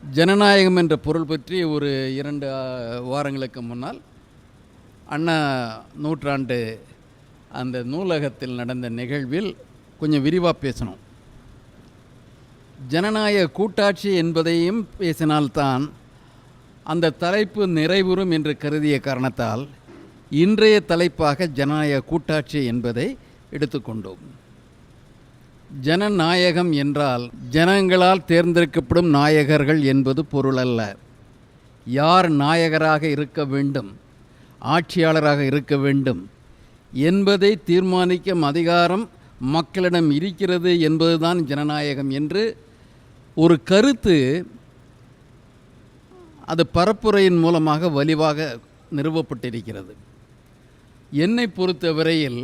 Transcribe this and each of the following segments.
ஜனநாயகம் என்ற பொருள் பற்றி ஒரு 2 வாரங்களுக்கு முன்னால் அண்ணா நூற்றாண்டு அந்த நூலகத்தில் நடந்த நிகழ்வில் கொஞ்சம் விரிவாக பேசணும். ஜனநாயக கூட்டாட்சி என்பதையும் பேசினால்தான் அந்த தலைப்பு நிறைவுறும் என்று கருதிய காரணத்தால் இன்றைய தலைப்பாக ஜனநாயக கூட்டாட்சி என்பதை எடுத்துக்கொண்டோம். ஜனநாயகம் என்றால் ஜனங்களால் தேர்ந்தெடுக்கப்படும் நாயகர்கள் என்பது பொருள் அல்ல. யார் நாயகராக இருக்க வேண்டும், ஆட்சியாளராக இருக்க வேண்டும் என்பதை தீர்மானிக்கும் அதிகாரம் மக்களிடம் இருக்கிறது என்பதுதான் ஜனநாயகம் என்று ஒரு கருத்து அது பரப்புரையின் மூலமாக வலிவாக நிறுவப்பட்டிருக்கிறது. என்னை பொறுத்தவரையில்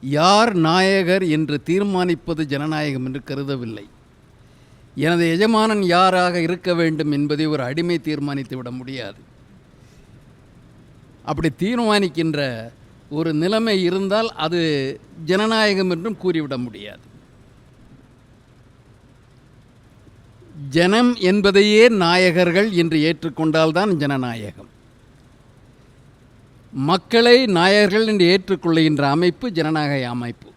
யார் நாயகர் என்று தீர்மானிப்பது ஜனநாயகம் என்று கருதவில்லை. எனது எஜமானன் யாராக இருக்க வேண்டும் என்பதை ஒரு அடிமை தீர்மானித்து விட முடியாது. அப்படி தீர்மானிக்கின்ற ஒரு நிலைமை இருந்தால் அது ஜனநாயகம் என்றும் கூறிவிட முடியாது. ஜனம் என்பதையே நாயகர்கள் என்று ஏற்றுக்கொண்டால்தான் ஜனநாயகம். மக்களை நாயகர்கள் என்று ஏற்றுக்கொள்கின்ற அமைப்பு ஜனநாயக அமைப்பு.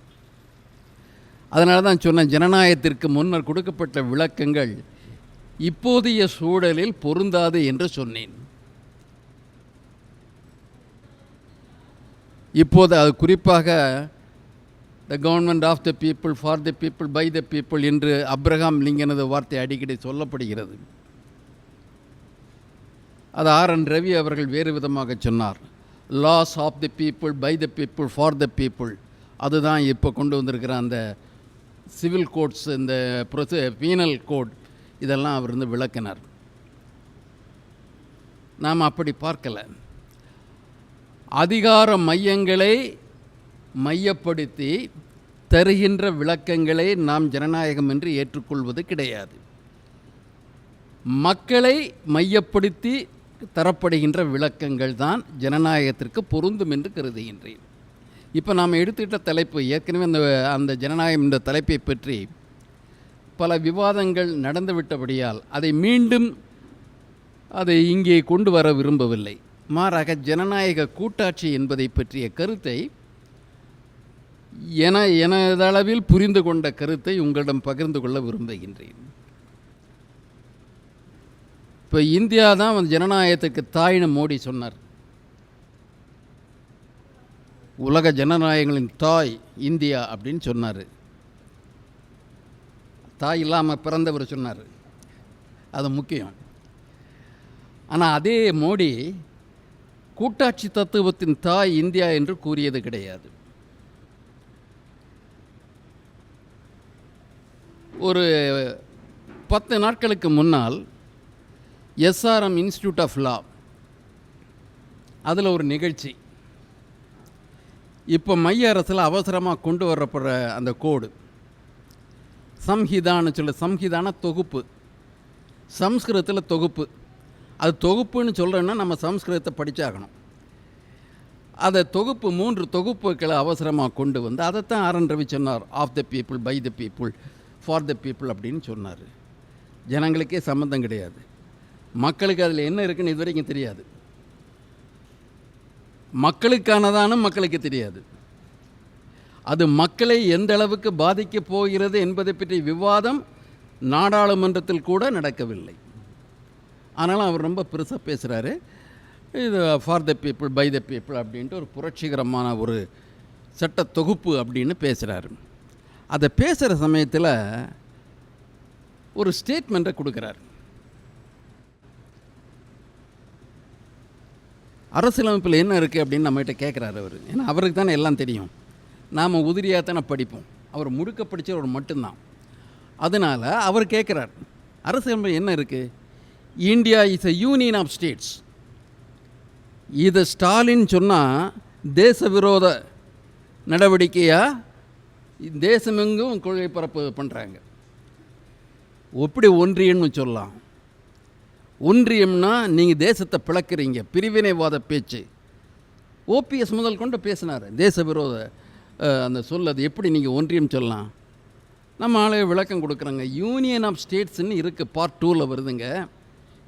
அதனால தான் சொன்ன, ஜனநாயகத்திற்கு முன்னர் கொடுக்கப்பட்ட விளக்கங்கள் இப்போதைய சூழலில் பொருந்தாது என்று சொன்னேன். இப்போது அது குறிப்பாக the government of the people, for the people, by the people என்று அப்ரஹாம் லிங்கனது வார்த்தை அடிக்கடி சொல்லப்படுகிறது. அது ஆர்.என். ரவி அவர்கள் வேறு விதமாக சொன்னார். Laws of the people, by the people, for the people. அதுதான் இப்போ கொண்டு வந்திருக்கிற அந்த சிவில் கோட்ஸ், இந்த பீனல் கோட், இதெல்லாம் அவர் விளக்கினார். நாம் அப்படி பார்க்கலை. அதிகார மையங்களை மையப்படுத்தி தருகின்ற விளக்கங்களை நாம் ஜனநாயகம் என்று ஏற்றுக்கொள்வது கிடையாது. மக்களை மையப்படுத்தி தரப்படுகின்ற விளக்கங்கள் தான் ஜனநாயகத்திற்கு பொருந்தும் என்று கருதுகின்றேன். இப்போ நாம் எடுத்துக்கிட்ட தலைப்பு, ஏற்கனவே அந்த ஜனநாயகம் என்ற தலைப்பை பற்றி பல விவாதங்கள் நடந்துவிட்டபடியால் அதை மீண்டும் அதை இங்கே கொண்டு வர விரும்பவில்லை. மாறாக ஜனநாயக கூட்டாட்சி என்பதை பற்றிய கருத்தை எனதளவில் புரிந்து கொண்ட கருத்தை உங்களிடம் பகிர்ந்து கொள்ள விரும்புகின்றேன். இப்போ இந்தியா தான் ஜனநாயகத்துக்கு தாய்னு மோடி சொன்னார். உலக ஜனநாயகங்களின் தாய் இந்தியா அப்படின்னு சொன்னார். தாய் இல்லாமல் பிறந்தவர் சொன்னார், அது முக்கியம். ஆனால் அதே மோடி கூட்டாட்சி தத்துவத்தின் தாய் இந்தியா என்று கூறியது கிடையாது. ஒரு 10 நாட்களுக்கு முன்னால் எஸ்ஆர்எம் இன்ஸ்டிடியூட் ஆஃப் லா, அதில் ஒரு நிகழ்ச்சி. இப்போ மைய அரசில் அவசரமாக கொண்டு வரப்படுற அந்த கோடு சம்ஹிதான்னு சொல்லி, சம்ஹிதான தொகுப்பு, சம்ஸ்கிருதத்தில் தொகுப்பு. அது தொகுப்புன்னு சொல்கிறேன்னா நம்ம சம்ஸ்கிருதத்தை படித்தாகணும். அதை தொகுப்பு 3 தொகுப்புகளை அவசரமாக கொண்டு வந்து அதைத்தான் ஆர்.என். ரவி சொன்னார். Of the people, by the people, for the people அப்படின்னு சொன்னார். ஜனங்களுக்கே சம்மந்தம் கிடையாது. மக்களுக்கு அதில் என்ன இருக்குன்னு இது வரைக்கும் தெரியாது. மக்களுக்கானதானும் மக்களுக்கு தெரியாது. அது மக்களை எந்த அளவுக்கு பாதிக்கப் போகிறது என்பதை பற்றி விவாதம் நாடாளுமன்றத்தில் கூட நடக்கவில்லை. ஆனாலும் அவர் ரொம்ப பெருசாக பேசுகிறாரு. இது for the people, by the people அப்படின்ட்டு ஒரு புரட்சிகரமான ஒரு சட்ட தொகுப்பு அப்படின்னு பேசுகிறாரு. அதை பேசுகிற சமயத்தில் ஒரு ஸ்டேட்மெண்ட்டை கொடுக்குறார். அரசியலமைப்பில் என்ன இருக்குது அப்படின்னு நம்மகிட்ட கேட்குறாரு அவர். ஏன்னா அவருக்கு தானே எல்லாம் தெரியும். நாம் உதிரியாக தானே படிப்போம். அவர் முழுக்க படித்தவர் மட்டும்தான். அதனால் அவர் கேட்குறார், அரசியலமைப்பில் என்ன இருக்குது? India is a union of states. இதை ஸ்டாலின் சொன்னால் தேச விரோத நடவடிக்கையாக தேசமெங்கும் கொள்கை பரப்பு பண்ணுறாங்க. எப்படி ஒன்றியம்னு சொல்லலாம்? ஒன்றியம்னா நீங்கள் தேசத்தை பிளக்கிறீங்க, பிரிவினைவாத பேச்சு. ஓபிஎஸ் முதல் கொண்டு பேசினார் தேச விரோத அந்த சொல். அது எப்படி நீங்கள் ஒன்றியம் சொல்லலாம்? நம்ம ஆளு விளக்கம் கொடுக்குறாங்க. யூனியன் ஆஃப் ஸ்டேட்ஸ்ன்னு இருக்குது, பார்ட் 2ல் வருதுங்க.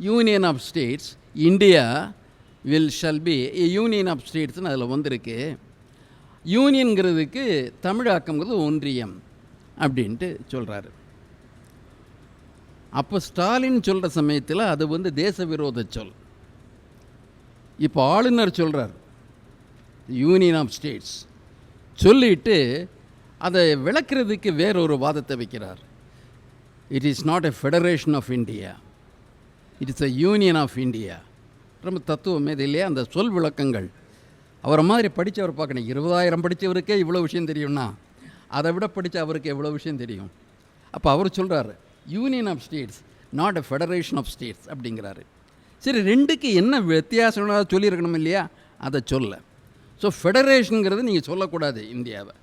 Union of states India shall be union of ஸ்டேட்ஸ்னு அதில் வந்திருக்கு. யூனியன்கிறதுக்கு தமிழாக்கங்கிறது ஒன்றியம் அப்படின்ட்டு சொல்கிறாரு. அப்போ ஸ்டாலின் சொல்கிற சமயத்தில் அது வந்து தேச விரோத சொல். இப்போ ஆளுநர் சொல்கிறார் யூனியன் ஆஃப் ஸ்டேட்ஸ், சொல்லிட்டு அதை விளக்குறதுக்கு வேறொரு வாதத்தை வைக்கிறார். It is not a federation of India, it is a union of India. ரொம்ப தத்துவம் இது இல்லையா அந்த சொல் விளக்கங்கள். அவரை மாதிரி படித்தவர் பார்க்கணும். 20,000 படித்தவருக்கே இவ்வளோ விஷயம் தெரியும்னா அதை விட படித்த அவருக்கு எவ்வளோ விஷயம் தெரியும். அப்போ அவர் சொல்கிறார் union of states not a federation of states அப்படிங்கிறாரு. சரி, ரெண்டுக்கு என்ன வித்தியாசம்னா சொல்லியிருக்கணும் இல்லையா, அதை சொல்ல. ஸோ ஃபெடரேஷனுங்கிறது நீங்கள் சொல்லக்கூடாது இந்தியாவை.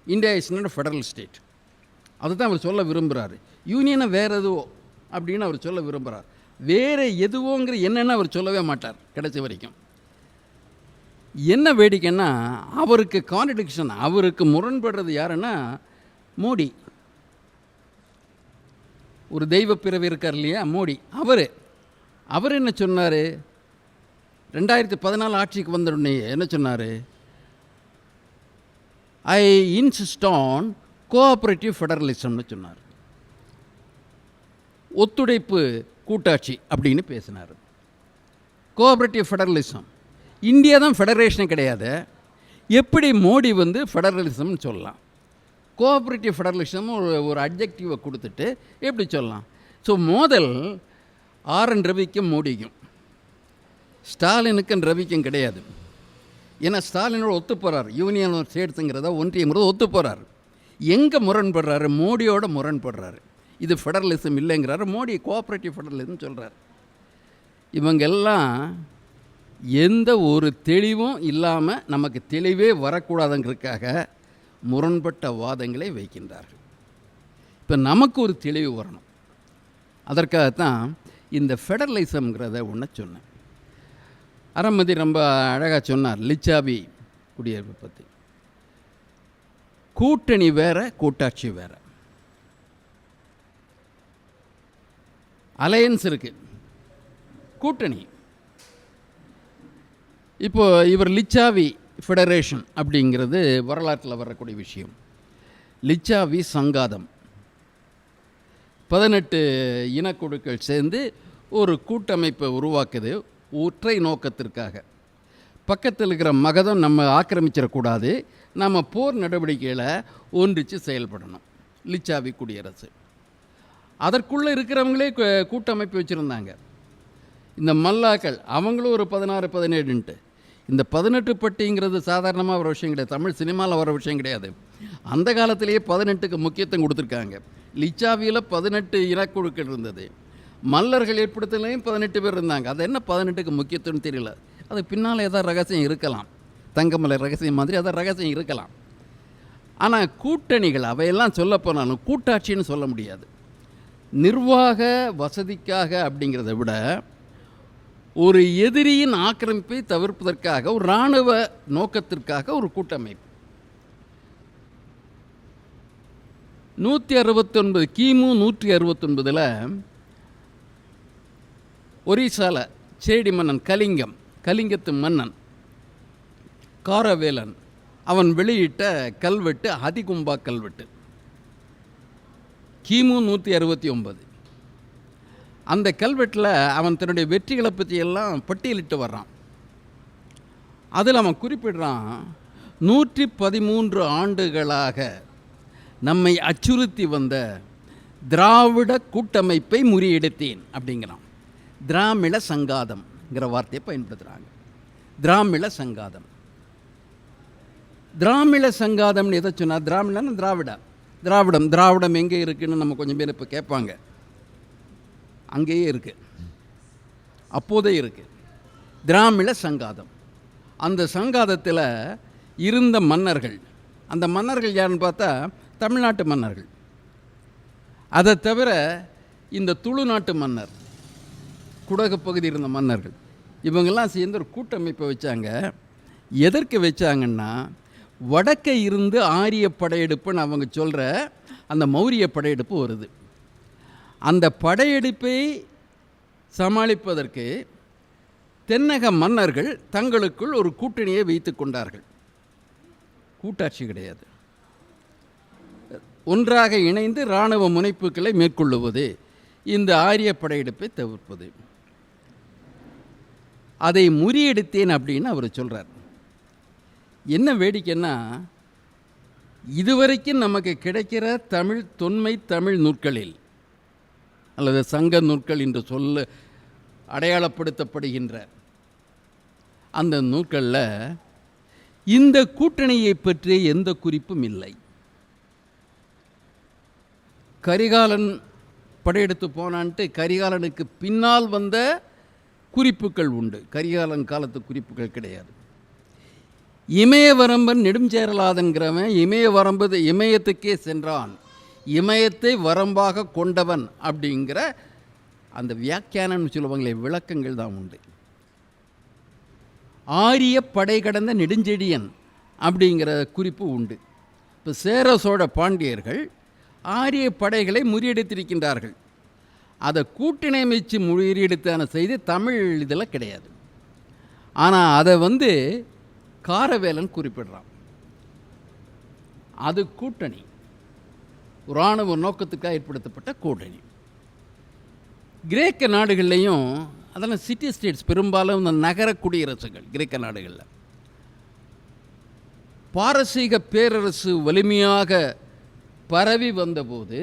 India is not federal state. அதுதான் அவர் சொல்ல விரும்புகிறாரு. யூனியனை வேறு எதுவோ அப்படின்னு அவர் சொல்ல விரும்புகிறார். வேறு எதுவோங்கிற என்னென்னு அவர் சொல்லவே மாட்டார் கடைசி வரைக்கும். என்ன வேடிக்கைன்னா அவருக்கு கான்ட்ரடிக்ஷன், அவருக்கு முரண்படுறது யாருன்னா மோடி. ஒரு தெய்வ பிறவி இருக்கார் இல்லையா மோடி. அவர் என்ன சொன்னார், 2014 ஆட்சிக்கு வந்த உடனே என்ன சொன்னார், ஐ இன்சிஸ்ட் ஆன் கோஆப்ரேட்டிவ் ஃபெடரலிசம்னு சொன்னார். ஒத்துழைப்பு கூட்டாட்சி அப்படின்னு பேசினார். Cooperative federalism. இந்தியா தான் ஃபெடரேஷனே கிடையாது. எப்படி மோடி வந்து ஃபெடரலிசம்னு சொல்லலாம்? கோஆப்ரேட்டிவ் ஃபெடரலிசம் ஒரு அட்ஜெக்டிவை கொடுத்துட்டு எப்படி சொல்லலாம்? ஸோ மோதல் ஆர்என் ரவிக்கும் மோடிக்கும், ஸ்டாலினுக்கும் ரவிக்கும் கிடையாது. ஏன்னா ஸ்டாலினோட ஒத்து போகிறார், யூனியன் ஸ்டேட்ஸுங்கிறத ஒன்றியங்கிறத ஒத்து போகிறார். எங்கே முரண்படுறாரு? மோடியோட முரண்படுறாரு. இது ஃபெடரலிசம் இல்லைங்கிறாரு மோடி, கோஆப்ரேட்டிவ் ஃபெடரலிசம் சொல்கிறார். இவங்கெல்லாம் எந்த ஒரு தெளிவும் இல்லாமல் நமக்கு தெளிவே வரக்கூடாதுங்கிறதுக்காக முரண்பட்ட வாதங்களை வைக்கின்றார்கள். இப்போ நமக்கு ஒரு தெளிவு வரணும், அதற்காகத்தான் இந்த ஃபெடரலிசம்ங்கிறத ஒன்று சொன்னேன். அறமதி ரொம்ப அழகாக சொன்னார் லிச்சாவி குடியரசு பற்றி. கூட்டணி வேற, கூட்டாட்சி வேற. அலையன்ஸ் இருக்குது, கூட்டணி. இப்போ இவர் லிச்சாவி ஃபெடரேஷன் அப்படிங்கிறது வரலாற்றில் வரக்கூடிய விஷயம். லிச்சாவி சங்காதம், 18 இனக்குழுக்கள் சேர்ந்து ஒரு கூட்டமைப்பை உருவாக்குது ஒற்றை நோக்கத்திற்காக. பக்கத்தில் இருக்கிற மகதம் நம்ம ஆக்கிரமிச்சிடக்கூடாது, நம்ம போர் நடவடிக்கையில் ஒன்றிச்சு செயல்படணும். லிச்சாவி குடியரசு. அதற்குள்ளே இருக்கிறவங்களே கூட்டமைப்பு வச்சுருந்தாங்க. இந்த மல்லாக்கள் அவங்களும் ஒரு 16 17ன்ட்டு. இந்த 18 பட்டிங்கிறது சாதாரணமாக வர விஷயம் கிடையாது, தமிழ் சினிமாவில் வர விஷயம் கிடையாது. அந்த காலத்திலேயே 18க்கு முக்கியத்துவம் கொடுத்துருக்காங்க. லிச்சாவியில் 18 இனக்குழுக்கள் இருந்தது. மல்லர்கள் ஏற்படுத்தலையும் 18 பேர் இருந்தாங்க. அது என்ன 18க்கு முக்கியத்துவம் தெரியல. அது பின்னால் ஏதாவது ரகசியம் இருக்கலாம், தங்கமலை ரகசியம் மாதிரி அதான் ரகசியம் இருக்கலாம். ஆனால் கூட்டணிகள் அவையெல்லாம் சொல்ல போனாலும் கூட்டாட்சின்னு சொல்ல முடியாது. நிர்வாக வசதிக்காக அப்படிங்கிறத விட ஒரு எதிரியின் ஆக்கிரமிப்பை தவிர்ப்பதற்காக ஒரு இராணுவ நோக்கத்திற்காக ஒரு கூட்டமைப்பு. 169 கிமு 169 ஒரிசால சேடி மன்னன் கலிங்கத்து மன்னன் காரவேலன் அவன் வெளியிட்ட கல்வெட்டு அதிகும்பா கல்வெட்டு, கிமு 169. அந்த கல்வெட்டில் அவன் தன்னுடைய வெற்றிகளை பற்றியெல்லாம் பட்டியலிட்டு வர்றான். அதில் அவன் குறிப்பிடுறான், 113 ஆண்டுகளாக நம்மை அச்சுறுத்தி வந்த திராவிட கூட்டமைப்பை முறியடித்தேன் அப்படிங்கிறான். திராமிட சங்காதம்ங்கிற வார்த்தையை பயன்படுத்துகிறாங்க. திராமிட சங்காதம். திராமிட சங்காதம்னு எதை சொன்னால், திராமிடன்னு திராவிடம் எங்கே இருக்குதுன்னு நம்ம கொஞ்சம் பேர் இப்போ கேட்பாங்க. அங்கேயே இருக்குது, அப்போதே இருக்குது. திராமிட சங்காதம். அந்த சங்காதத்தில் இருந்த மன்னர்கள், அந்த மன்னர்கள் யாருன்னு பார்த்தா தமிழ்நாட்டு மன்னர்கள். அதை தவிர இந்த துளு நாட்டு மன்னர், குடகு பகுதி இருந்த மன்னர்கள், இவங்கெல்லாம் சேர்ந்து ஒரு கூட்டமைப்பை வச்சாங்க. எதற்கு வச்சாங்கன்னா, வடக்கே இருந்து ஆரிய படையெடுப்புன்னு அவங்க சொல்கிற அந்த மௌரிய படையெடுப்பு வருது. அந்த படையெடுப்பை சமாளிப்பதற்கு தென்னக மன்னர்கள் தங்களுக்குள் ஒரு கூட்டணியை வைத்து கொண்டார்கள். கூட்டாட்சி கிடையாது. ஒன்றாக இணைந்து இராணுவ முனைப்புகளை மேற்கொள்ளுவது, இந்த ஆரிய படையெடுப்பை தவிர்ப்பது. அதை முறியடித்தேன் அப்படின்னு அவர் சொல்கிறார். என்ன வேடிக்கைன்னா, இதுவரைக்கும் நமக்கு கிடைக்கிற தொன்மை தமிழ் நூற்களில் அல்லது சங்க நூற்கள் என்று சொல்ல அடையாளப்படுத்தப்படுகின்ற அந்த நூற்களில் இந்த கூட்டணியை பற்றிய எந்த குறிப்பும் இல்லை. கரிகாலன் படையெடுத்து போனான்ட்டு கரிகாலனுக்கு பின்னால் வந்த குறிப்புகள் உண்டு, கரிகாலன் காலத்து குறிப்புகள் கிடையாது. இமயவரம்பன் நெடுஞ்சேரலாதன்கிறவன் இமயத்துக்கே சென்றான், இமயத்தை வரம்பாக கொண்டவன் அப்படிங்கிற அந்த வியாக்கியானம்னு சொல்லுவாங்களே, விளக்கங்கள் தான் உண்டு. ஆரிய படை கடந்த நெடுஞ்செழியன் அப்படிங்கிற குறிப்பு உண்டு. இப்போ சேர சோழ பாண்டியர்கள் ஆரிய படைகளை முறியடித்திருக்கின்றார்கள். அதை கூட்டிணைமைச்சு முறியடித்தான செய்தி தமிழ் இதில் கிடையாது. ஆனால் அதை காரவேலன் குறிப்பிடுறான். அது கூட்டணி, இராணுவ நோக்கத்துக்காக ஏற்படுத்தப்பட்ட கூட்டணி. கிரேக்க நாடுகள்லையும் அதெல்லாம் சிட்டி ஸ்டேட்ஸ், பெரும்பாலும் இந்த நகர குடியரசுகள் கிரேக்க நாடுகளில் பாரசீக பேரரசு வலிமையாக பரவி வந்தபோது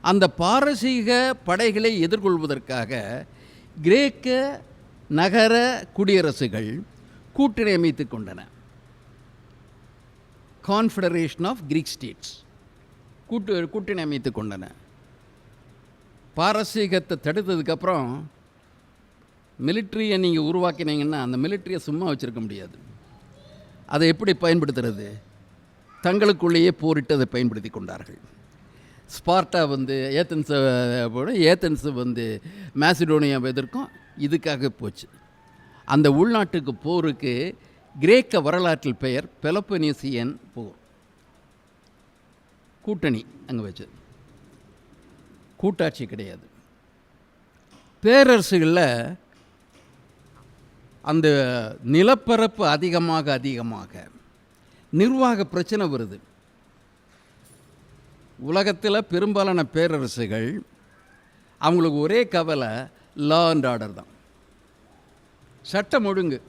அந்த பாரசீக படைகளை எதிர்கொள்வதற்காக கிரேக்க நகர குடியரசுகள் கூட்டணி அமைத்து கொண்டன. கான்ஃபெடரேஷன் ஆஃப் கிரீக் ஸ்டேட்ஸ் கூட்டணி அமைத்து கொண்டன. பாரசீகத்தை தடுத்ததுக்கப்புறம் மிலிட்ரியை நீங்கள் உருவாக்கினீங்கன்னா அந்த மிலிட்ரியை சும்மா வச்சுருக்க முடியாது. அதை எப்படி பயன்படுத்துறது? தங்களுக்குள்ளேயே போரிட்டு அதை பயன்படுத்தி கொண்டார்கள். ஸ்பார்ட்டா ஏத்தன்ஸு மேசிடோனியாவை எதிர்க்கும் இதுக்காக போச்சு. அந்த உள்நாட்டுக்கு போருக்கு கிரேக்க வரலாற்றில் பெயர் பெலோபனேசியன் போர். கூட்டணி அங்கே வச்சது, கூட்டாட்சி கிடையாது. பேரரசுகளில் அந்த நிலப்பரப்பு அதிகமாக நிர்வாக பிரச்சனை வருது. உலகத்தில் பெரும்பாலான பேரரசுகள் அவங்களுக்கு ஒரே கவலை லா அண்ட் ஆர்டர் தான், சட்டம் ஒழுங்கு.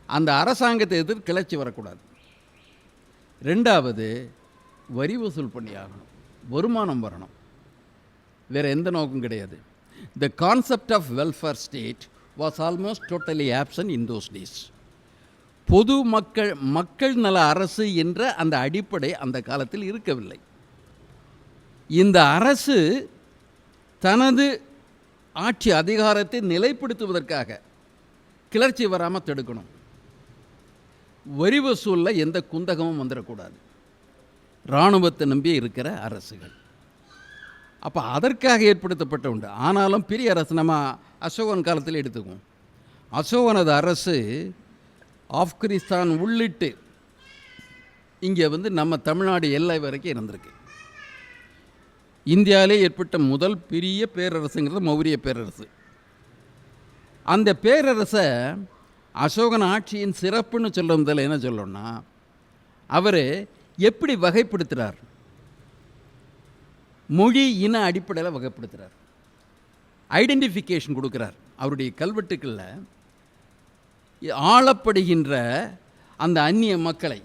அந்த அரசாங்கத்தை எதிர்த்து கிளர்ச்சி வரக்கூடாது. ரெண்டாவது, வரி வசூல் பண்ணி ஆகணும், வருமானம் வரணும், வேறு எந்த நோக்கம் கிடையாது. The concept of welfare state was almost totally absent in those days. பொது மக்கள் நல அரசு என்ற அந்த அடிப்படை அந்த காலத்தில் இருக்கவில்லை. இந்த அரசு தனது ஆட்சி அதிகாரத்தை நிலைப்படுத்துவதற்காக கிளர்ச்சி வராமல் தடுக்கணும். வரி வசூலில் எந்த குந்தகமும் வந்துடக்கூடாது. இராணுவத்தை நம்பி இருக்கிற அரசுகள். அப்போ அதற்காக ஏற்படுத்தப்பட்ட உண்டு. ஆனாலும் பெரிய அரசு நம்ம அசோகன் காலத்தில் எடுத்துக்குவோம். அசோகனது அரசு ஆப்கானிஸ்தான் உள்ளிட்டு இங்கே நம்ம தமிழ்நாடு எல்லை வரைக்கும் இருந்திருக்கு. இந்தியாவிலே ஏற்பட்ட முதல் பெரிய பேரரசுங்கிறது மௌரிய பேரரசு. அந்த பேரரசை அசோகன் ஆட்சியின் சிறப்புன்னு சொல்லுறதில் என்ன சொல்லணும்னா, அவர் எப்படி வகைப்படுத்துகிறார்? மொழி இன அடிப்படையில் வகைப்படுத்துகிறார், ஐடென்டிஃபிகேஷன் கொடுக்குறார். அவருடைய கல்வெட்டுக்களில் ஆளப்படுகின்ற அந்த அந்நிய மக்களை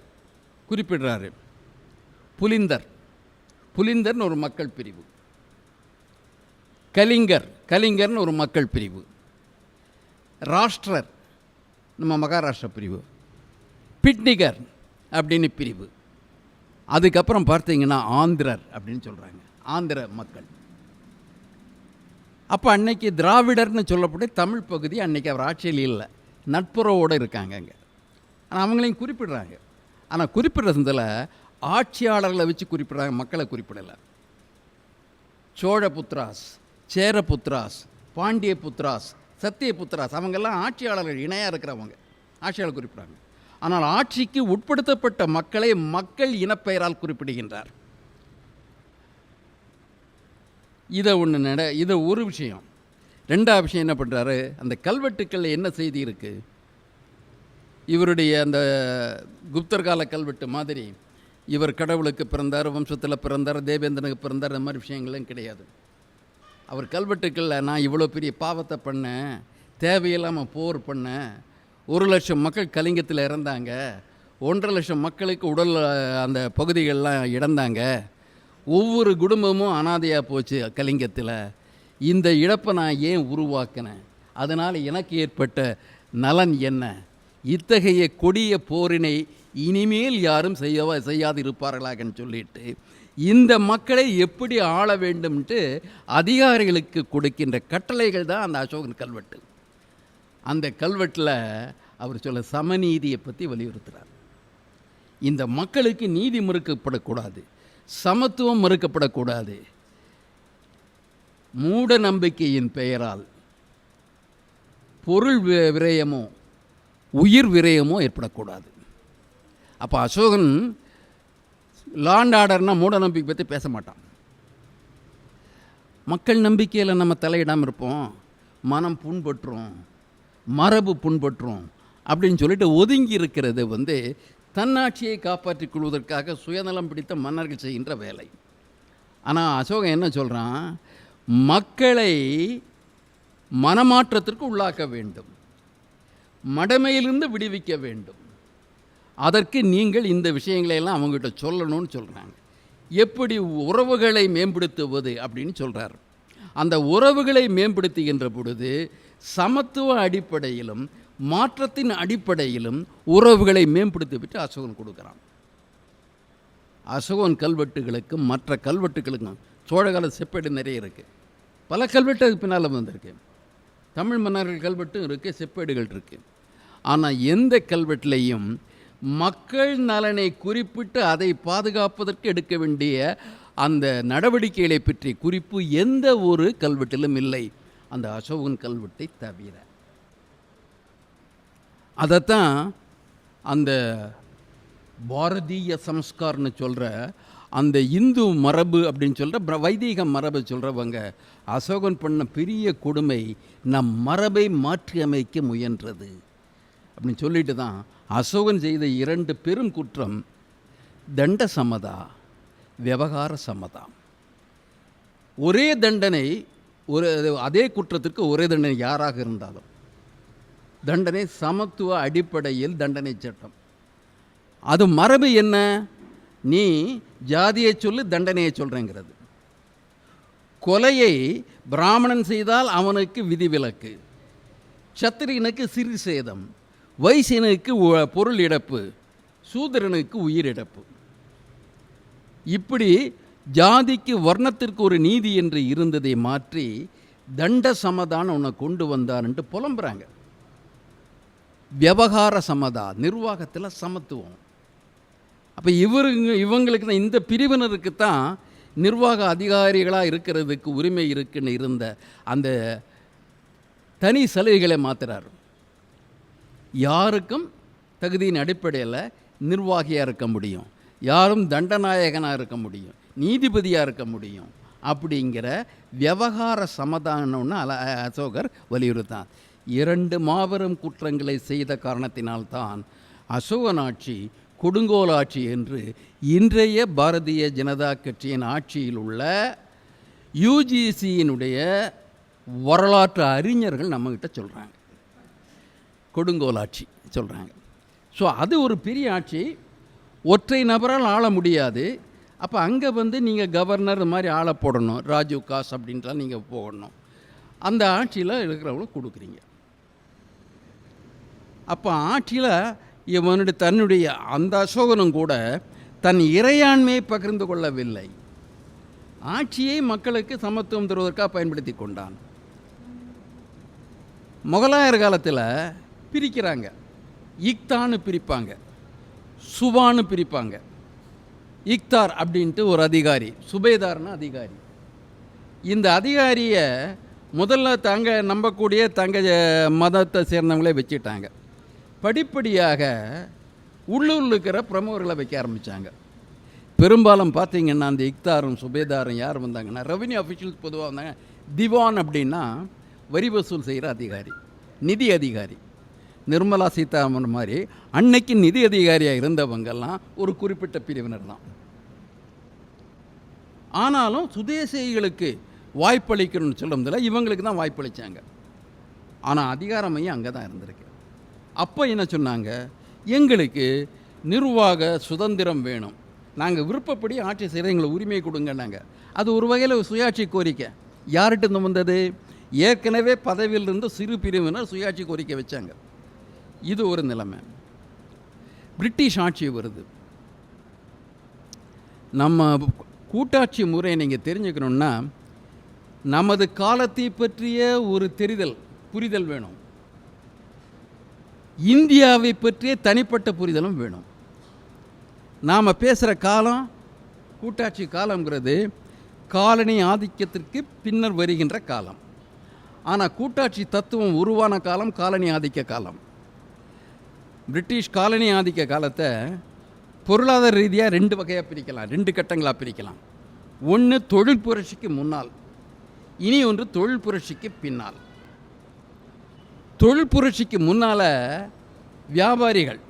குறிப்பிடுறாரு. புலிந்தர்னு ஒரு மக்கள் பிரிவு, கலிங்கர்னு ஒரு மக்கள் பிரிவு, ராஷ்டிரர் நம்ம மகாராஷ்டிரா பிரிவு, பிட்னிகர் அப்படின்னு பிரிவு. அதுக்கப்புறம் பார்த்தீங்கன்னா ஆந்திரர் அப்படின்னு சொல்கிறாங்க, ஆந்திர மக்கள். அப்போ அன்னைக்கு திராவிடர்னு சொல்லப்பட்ட தமிழ் பகுதி அன்னைக்கு அவர் ஆட்சியில் இல்லை, நட்புறவோடு இருக்காங்க அங்கே. ஆனால் அவங்களையும் குறிப்பிடுறாங்க. ஆனால் குறிப்பிடுறதுல ஆட்சியாளர்களை வச்சு குறிப்பிடுறாங்க, மக்களை குறிப்பிடலை. சோழபுத்ராஸ், சேரபுத்ராஸ், பாண்டிய புத்ராஸ், சத்திய புத்ராஸ், அவங்கெல்லாம் ஆட்சியாளர்கள் இணையாக இருக்கிறவங்க, ஆட்சியாளர் குறிப்பிட்றாங்க. ஆனால் ஆட்சிக்கு உட்படுத்தப்பட்ட மக்களை மக்கள் இனப்பெயரால் குறிப்பிடுகின்றார். இதை ஒரு விஷயம். ரெண்டாவது விஷயம் என்ன பண்ணுறாரு, அந்த கல்வெட்டுக்களில் என்ன செய்தி இருக்குது, இவருடைய அந்த குப்தர் கால கல்வெட்டு மாதிரி இவர் கடவுளுக்கு பிறந்தார், வம்சத்தில் பிறந்தார், தேவேந்திரனுக்கு பிறந்தார், அந்த மாதிரி விஷயங்கள்லாம் கிடையாது. அவர் கல்வெட்டுக்களில் நான் இவ்வளோ பெரிய பாவத்தை பண்ணேன், தேவையில்லாமல் போர் பண்ணேன், 1,00,000 மக்கள் கலிங்கத்தில் இறந்தாங்க, 1,50,000 மக்களுக்கு உடல் அந்த பகுதிகளெலாம் இழந்தாங்க, ஒவ்வொரு குடும்பமும் அனாதையாக போச்சு கலிங்கத்தில், இந்த இழப்பை நான் ஏன் உருவாக்கினேன், அதனால் எனக்கு ஏற்பட்ட நலன் என்ன, இத்தகைய கொடிய போரினை இனிமேல் யாரும் செய்யாது இருப்பார்களாகன்னு சொல்லிட்டு இந்த மக்களை எப்படி ஆள வேண்டும்ட்டு அதிகாரிகளுக்கு கொடுக்கின்ற கட்டளைகள் தான் அந்த அசோகன் கல்வெட்டு. அந்த கல்வெட்டில் அவர் சொல்ல சமநீதியை பற்றி வலியுறுத்துகிறார். இந்த மக்களுக்கு நீதி மறுக்கப்படக்கூடாது, சமத்துவம் மறுக்கப்படக்கூடாது, மூட நம்பிக்கையின் பெயரால் பொருள் விரயமோ உயிர் விரயமோ ஏற்படக்கூடாது. அப்போ அசோகன் லாண்ட் ஆர்டர்னால் மூட நம்பிக்கை பற்றி பேச மாட்டான். மக்கள் நம்பிக்கையில் நம்ம தலையிடாமல் இருப்போம், மனம் புண்பற்றும், மரபு புண்பற்றும் அப்படின்னு சொல்லிட்டு ஒதுங்கி இருக்கிறது தன்னாட்சியை காப்பாற்றிக் கொள்வதற்காக சுயநலம் பிடித்த மன்னர்கள் செய்கின்ற வேலை. ஆனால் அசோகன் என்ன சொல்கிறான், மக்களை மனமாற்றத்திற்கு உள்ளாக்க வேண்டும், மடமையிலிருந்து விடுவிக்க வேண்டும், அதற்கு நீங்கள் இந்த விஷயங்களையெல்லாம் அவங்ககிட்ட சொல்லணும்னு சொல்கிறாங்க. எப்படி உறவுகளை மேம்படுத்துவது அப்படின்னு சொல்கிறார். அந்த உறவுகளை மேம்படுத்துகின்ற பொழுது சமத்துவ அடிப்படையிலும் மாற்றத்தின் அடிப்படையிலும் உறவுகளை மேம்படுத்திவிட்டு அசோகன் கொடுக்குறான். அசோகன் கல்வெட்டுகளுக்கும் மற்ற கல்வெட்டுகளுக்கும் சோழகால செப்பேடு நிறைய இருக்குது. பல கல்வெட்டு பின்னால் வந்திருக்கு. தமிழ் மன்னர்கள் கல்வெட்டும் இருக்குது, செப்பேடுகள் இருக்குது. ஆனால் எந்த கல்வெட்டிலையும் மக்கள் நலனை குறிப்பிட்டு அதை பாதுகாப்பதற்கு எடுக்க வேண்டிய அந்த நடவடிக்கைகளை பற்றி குறிப்பு எந்த ஒரு கல்வெட்டிலும் இல்லை, அந்த அசோகன் கல்வெட்டை தவிர. அதைத்தான் அந்த பாரதிய சம்ஸ்கார்னு சொல்கிற அந்த இந்து மரபு அப்படின்னு சொல்கிற வைதீக மரபை சொல்கிறவங்க அசோகன் பண்ண பெரிய கொடுமை நம் மரபை மாற்றி அமைக்க முயன்றது அப்படின்னு சொல்லிட்டு தான் அசோகன் செய்த 2 பெரும் குற்றம் தண்ட சமதா, விவகார சமதா. ஒரே தண்டனை, அதே குற்றத்திற்கு ஒரே தண்டனை யாராக இருந்தாலும் தண்டனை சமத்துவ அடிப்படையில் தண்டனை சட்டம். அது மரபு என்ன, நீ ஜாதியை சொல்லு தண்டனையை சொல்கிறேங்கிறது. கொலையை பிராமணன் செய்தால் அவனுக்கு விதிவிலக்கு, சத்திரியனுக்கு சிறு சேதம், வைசியனுக்கு பொருள் இழப்பு, சூத்திரனுக்கு உயிர் இழப்பு. இப்படி ஜாதிக்கு வர்ணத்திற்கு ஒரு நீதி என்று இருந்ததை மாற்றி தண்ட சமதான உன்னை கொண்டு வந்தார்ன்ட்டு புலம்புறாங்க. விவகார சமதா, நிர்வாகத்தில் சமத்துவம். அப்போ இவங்களுக்கு தான், இந்த பிரிவினருக்கு தான் நிர்வாக அதிகாரிகளாக இருக்கிறதுக்கு உரிமை இருக்குன்னு இருந்த அந்த தனி சலுகைகளை மாற்றுறார். யாருக்கும் தகுதியின் அடிப்படையில் நிர்வாகியாக இருக்க முடியும், யாரும் தண்டநாயகனாக இருக்க முடியும், நீதிபதியாக இருக்க முடியும் அப்படிங்கிற விவகார சமதானம்னு அசோகர் வலியுறுத்தான். 2 மாபெரும் குற்றங்களை செய்த காரணத்தினால்தான் அசோகன் ஆட்சி கொடுங்கோல் ஆட்சி என்று இன்றைய பாரதிய ஜனதா கட்சியின் ஆட்சியில் உள்ள யூஜிசியினுடைய வரலாற்று அறிஞர்கள் நம்மக்கிட்ட சொல்கிறாங்க. கொடுங்கோல் ஆட்சி சொல்கிறாங்க. ஸோ அது ஒரு பெரிய ஆட்சி, ஒற்றை நபரால் ஆள முடியாது. அப்போ அங்கே நீங்கள் கவர்னர் மாதிரி ஆளை போடணும், ராஜீவ் காஸ் அப்படின்லாம் நீங்கள் போடணும். அந்த ஆட்சியில் இருக்கிறவங்கள கொடுக்குறீங்க. அப்போ ஆட்சியில் தன்னுடைய அந்த அசோகனும் கூட தன் இறையாண்மையை பகிர்ந்து கொள்ளவில்லை, ஆட்சியை மக்களுக்கு சமத்துவம் தருவதற்காக பயன்படுத்தி கொண்டான். முகலாயர் காலத்தில் பிரிக்கிறாங்க, இக்தான்னு பிரிப்பாங்க, சுபான்னு பிரிப்பாங்க. இக்தார் அப்படின்ட்டு ஒரு அதிகாரி, சுபேதார்னு அதிகாரி. இந்த அதிகாரியை முதல்ல நம்பக்கூடிய மதத்தை சேர்ந்தவங்களே வச்சுட்டாங்க. படிப்படியாக உள்ளூரில் இருக்கிற பிரமுகர்களை வைக்க ஆரம்பித்தாங்க. பெரும்பாலும் பார்த்தீங்கன்னா அந்த இக்தாரும் சுபேதாரும் யார் வந்தாங்கன்னா ரெவென்யூ அஃபிஷியல்ஸ் பொதுவாக வந்தாங்க. திவான் அப்படின்னா வரி வசூல் செய்கிற அதிகாரி, நிதி அதிகாரி. நிர்மலா சீதாராமன் மாதிரி அன்னைக்கு நிதி அதிகாரியாக இருந்தவங்கெல்லாம் ஒரு குறிப்பிட்ட பிரிவினர் தான். ஆனாலும் சுதேசிகளுக்கு வாய்ப்பளிக்கணும்னு சொல்லுறதில்ல, இவங்களுக்கு தான் வாய்ப்பளித்தாங்க. ஆனால் அதிகார மையம் அங்கே தான் இருந்திருக்கு. அப்போ என்ன சொன்னாங்க, எங்களுக்கு நிர்வாக சுதந்திரம் வேணும், நாங்கள் விருப்பப்படி ஆட்சி செய்கிற எங்களை உரிமை கொடுங்கன்னாங்க. அது ஒரு வகையில் சுயாட்சி கோரிக்கை. யார்கிட்ட வந்தது? ஏற்கனவே பதவியிலிருந்து சிறு பிரிவினர் சுயாட்சி கோரிக்கை வச்சாங்க. இது ஒரு நிலைமை. பிரிட்டிஷ் ஆட்சி வருது. நம்ம கூட்டாட்சி முறையை நீங்கள் தெரிஞ்சுக்கணுன்னா நமது காலத்தை பற்றிய ஒரு புரிதல் வேணும். இந்தியாவை பற்றிய தனிப்பட்ட புரிதலும் வேணும். நாம் பேசுகிற காலம் கூட்டாட்சி காலங்கிறது காலனி ஆதிக்கத்திற்கு பின்னர் வருகின்ற காலம். ஆனால் கூட்டாட்சி தத்துவம் உருவான காலம் காலனி ஆதிக்க காலம். பிரிட்டிஷ் காலனி ஆதிக்க காலத்தை பொருளாதார ரீதியாக 2 வகையாக பிரிக்கலாம், 2 கட்டங்களாக பிரிக்கலாம். ஒன்று தொழில் புரட்சிக்கு முன்னால், இனி ஒன்று தொழில் புரட்சிக்கு பின்னால். தொழில் புரட்சிக்கு முன்னால் வியாபாரிகள்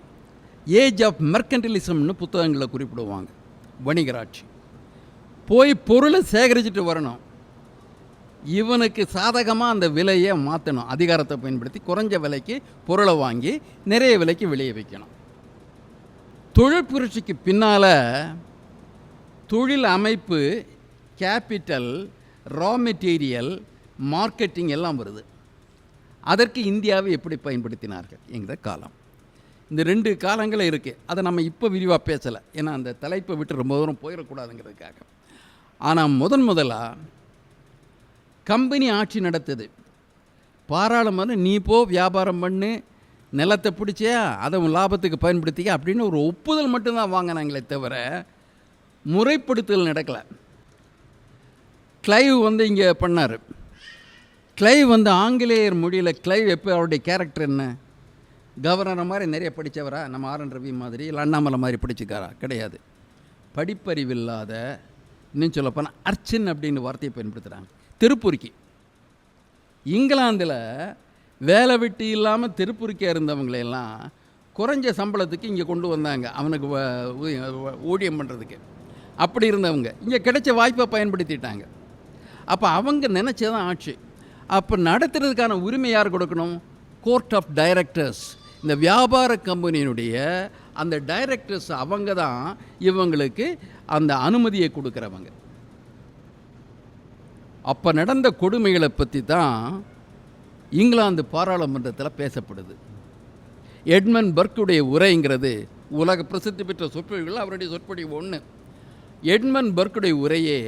ஏஜ் ஆஃப் மெர்கன்டிலிசம்னு புத்தகங்களில் குறிப்பிடுவாங்க. வணிகராட்சி போய் பொருளை சேகரிச்சுட்டு வரணும், இவனுக்கு சாதகமாக அந்த விலையை மாற்றணும், அதிகாரத்தை பயன்படுத்தி குறைஞ்ச விலைக்கு பொருளை வாங்கி நிறைய விலைக்கு வெளியே வைக்கணும். தொழில் புரட்சிக்கு பின்னால் தொழில் அமைப்பு, கேபிட்டல், ரா மெட்டீரியல், மார்க்கெட்டிங் எல்லாம் வருது. அதற்கு இந்தியாவை எப்படி பயன்படுத்தினார்கள் என்கிற காலம். இந்த 2 காலங்களும் இருக்குது. அதை நம்ம இப்போ விரிவாக பேசலை, ஏன்னா அந்த தலைப்பை விட்டு ரொம்ப தூரம் போயிடக்கூடாதுங்கிறதுக்காக. ஆனால் முதலாக கம்பெனி ஆட்சி நடத்துது. பாராளுமன்றம் நீ போ வியாபாரம் பண்ணு, நிலத்தை பிடிச்சியா அதை லாபத்துக்கு பயன்படுத்திக்க அப்படின்னு ஒரு ஒப்புதல் மட்டும்தான் வாங்கினாங்களே தவிர முறைப்படுத்தல் நடக்கலை. கிளைவ் இங்கே பண்ணார். கிளைவ் ஆங்கிலேயர் மொழியில் கிளைவ் எப்போ அவருடைய கேரக்டர் என்ன? கவர்னர் மாதிரி நிறைய படித்தவரா? நம்ம ஆர் என் ரவி மாதிரி இல்லை அண்ணாமலை மாதிரி படிச்சுக்காரா? கிடையாது. படிப்பறிவில்லாத, இன்னும் சொல்லப்போனால் அர்ச்சன் அப்படின்னு வார்த்தையை பயன்படுத்துகிறாங்க. தெருப்புரிக்கி. இங்கிலாந்தில் வேலை வெட்டி இல்லாமல் தெருப்புரிக்கையாக இருந்தவங்களையெல்லாம் குறைஞ்ச சம்பளத்துக்கு இங்கே கொண்டு வந்தாங்க, அவனுக்கு ஊழியம் பண்ணுறதுக்கு. அப்படி இருந்தவங்க இங்கே கிடைச்ச வாய்ப்பை பயன்படுத்திட்டாங்க. அப்போ அவங்க நினச்சதான் ஆட்சி. அப்போ நடத்துறதுக்கான உரிமை யார் கொடுக்கணும்? Court of directors. இந்த வியாபார கம்பெனியினுடைய அந்த டைரக்டர்ஸ் அவங்க தான் இவங்களுக்கு அந்த அனுமதியை கொடுக்குறவங்க. அப்போ நடந்த கொடுமைகளை பற்றி தான் இங்கிலாந்து பாராளுமன்றத்தில் பேசப்படுது. எட்மண்ட் பர்க்குடைய உரைங்கிறது உலக பிரசித்தி பெற்ற சொற்பொழிவுகள் அவருடைய சொற்பொழிவு ஒன்று. எட்மண்ட் பர்க்குடைய உரையே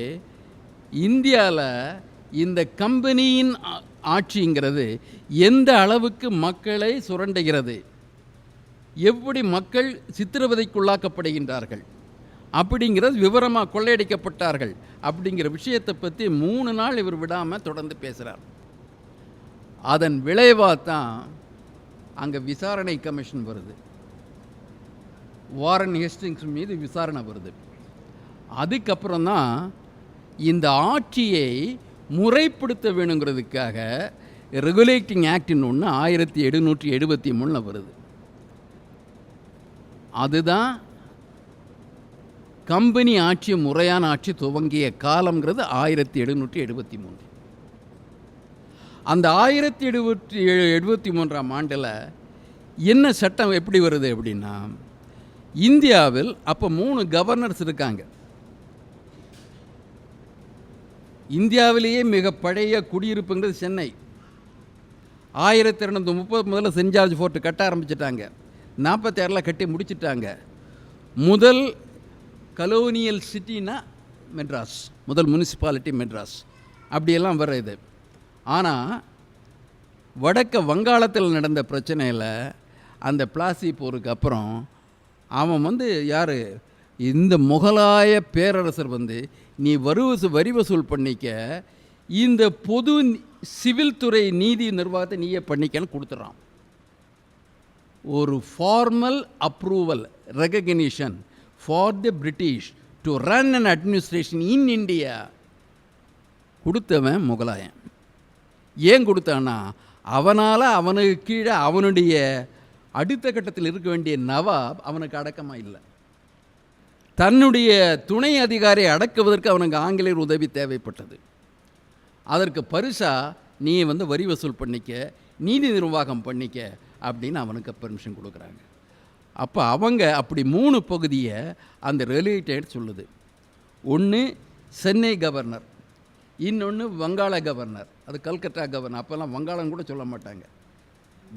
இந்தியாவில் இந்த கம்பெனியின் ஆட்சிங்கிறது எந்த அளவுக்கு மக்களை சுரண்டுகிறது, எப்படி மக்கள் சித்திரவதைக்குள்ளாக்கப்படுகின்றார்கள் அப்படிங்கிறது, விவரமாக கொள்ளையடிக்கப்பட்டார்கள் அப்படிங்கிற விஷயத்தை பற்றி 3 நாள் இவர் விடாமல் தொடர்ந்து பேசுகிறார். அதன் விளைவாக தான் அங்கே விசாரணை கமிஷன் வருது. வாரன் ஹேஸ்டிங்ஸ் மீது விசாரணை வருது. அதுக்கப்புறம் தான் இந்த ஆட்சியை முறைப்படுத்த வேணுங்கிறதுக்காக ரெகுலேட்டிங் ஆக்டின்னு ஒன்று 1773 வருது. அதுதான் கம்பெனி ஆட்சி, முறையான ஆட்சி துவங்கிய காலங்கிறது 1773. அந்த 1773ஆம் ஆண்டில் என்ன சட்டம் எப்படி வருது அப்படின்னா, இந்தியாவில் அப்போ 3 கவர்னர்ஸ் இருக்காங்க. இந்தியாவிலேயே மிக பழைய குடியிருப்புங்கிறது சென்னை. 1230 சென்ட் ஜார்ஜ் ஃபோர்ட்டு கட்ட ஆரம்பிச்சிட்டாங்க. 46 கட்டி முடிச்சிட்டாங்க. முதல் கலோனியல் சிட்டினா மெட்ராஸ், முதல் முனிசிபாலிட்டி மெட்ராஸ், அப்படியெல்லாம் வர இது. ஆனால் வடக்க வங்காளத்தில் நடந்த பிரச்சனையில் அந்த பிளாசி போருக்கு அப்புறம் அவன் யார், இந்த முகலாய பேரரசர் நீ வரி வசூல் பண்ணிக்க, இந்த பொது சிவில் துறை நீதி நிர்வாகத்தை நீயே பண்ணிக்கன்னு கொடுத்துட்றான். ஒரு formal approval recognition for the British to to run and administration in India கொடுத்தவன் முகலாயன். ஏன் கொடுத்தான்னா, அவனால் அவனுக்கு கீழே அவனுடைய அடுத்த கட்டத்தில் இருக்க வேண்டிய நவாப் அவனுக்கு அடக்கமாக இல்லை. தன்னுடைய துணை அதிகாரியை அடக்குவதற்கு அவனுக்கு ஆங்கிலேயர் உதவி தேவைப்பட்டது. அதற்கு பரிசாக நீ வரி வசூல் பண்ணிக்க, நீதி நிர்வாகம் பண்ணிக்க அப்படின்னு அவனுக்கு பெர்மிஷன் கொடுக்குறாங்க. அப்போ அவங்க அப்படி 3 பகுதியை அந்த ரிலேட்டட் சொல்லுது. ஒன்று சென்னை கவர்னர், இன்னொன்று வங்காள கவர்னர், அது கல்கத்தா கவர்னர். அப்போல்லாம் வங்காளம் கூட சொல்ல மாட்டாங்க.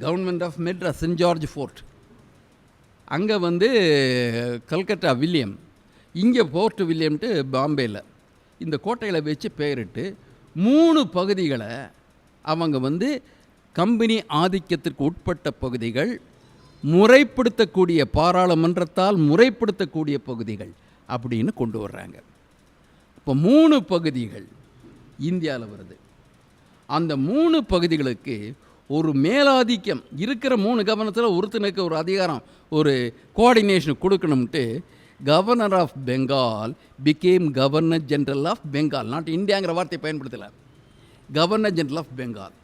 Government of Madras, saint George fort, அங்கே கல்கத்தா வில்லியம், இங்கே ஃபோர்ட் வில்லியம்ட்டு பாம்பேயில். இந்த கோட்டையில் வச்சு பெயரிட்டு 3 பகுதிகளை அவங்க கம்பெனி ஆதிக்கத்திற்கு உட்பட்ட பகுதிகள், முறைப்படுத்தக்கூடிய பாராளுமன்றத்தால் முறைப்படுத்தக்கூடிய பகுதிகள் அப்படின்னு கொண்டு வர்றாங்க. இப்போ 3 பகுதிகள் இந்தியாவில் வருது. அந்த 3 பகுதிகளுக்கு ஒரு மேலாதிக்கம் இருக்கிற 3 கவர்னத்தில் ஒருத்தனுக்கு ஒரு அதிகாரம், ஒரு கோஆர்டினேஷன் கொடுக்கணும்ட்டு governor of Bengal became governor general of Bengal. Not இந்தியாங்கிற வார்த்தையை பயன்படுத்தலை, கவர்னர் ஜெனரல் ஆஃப் பெங்கால்.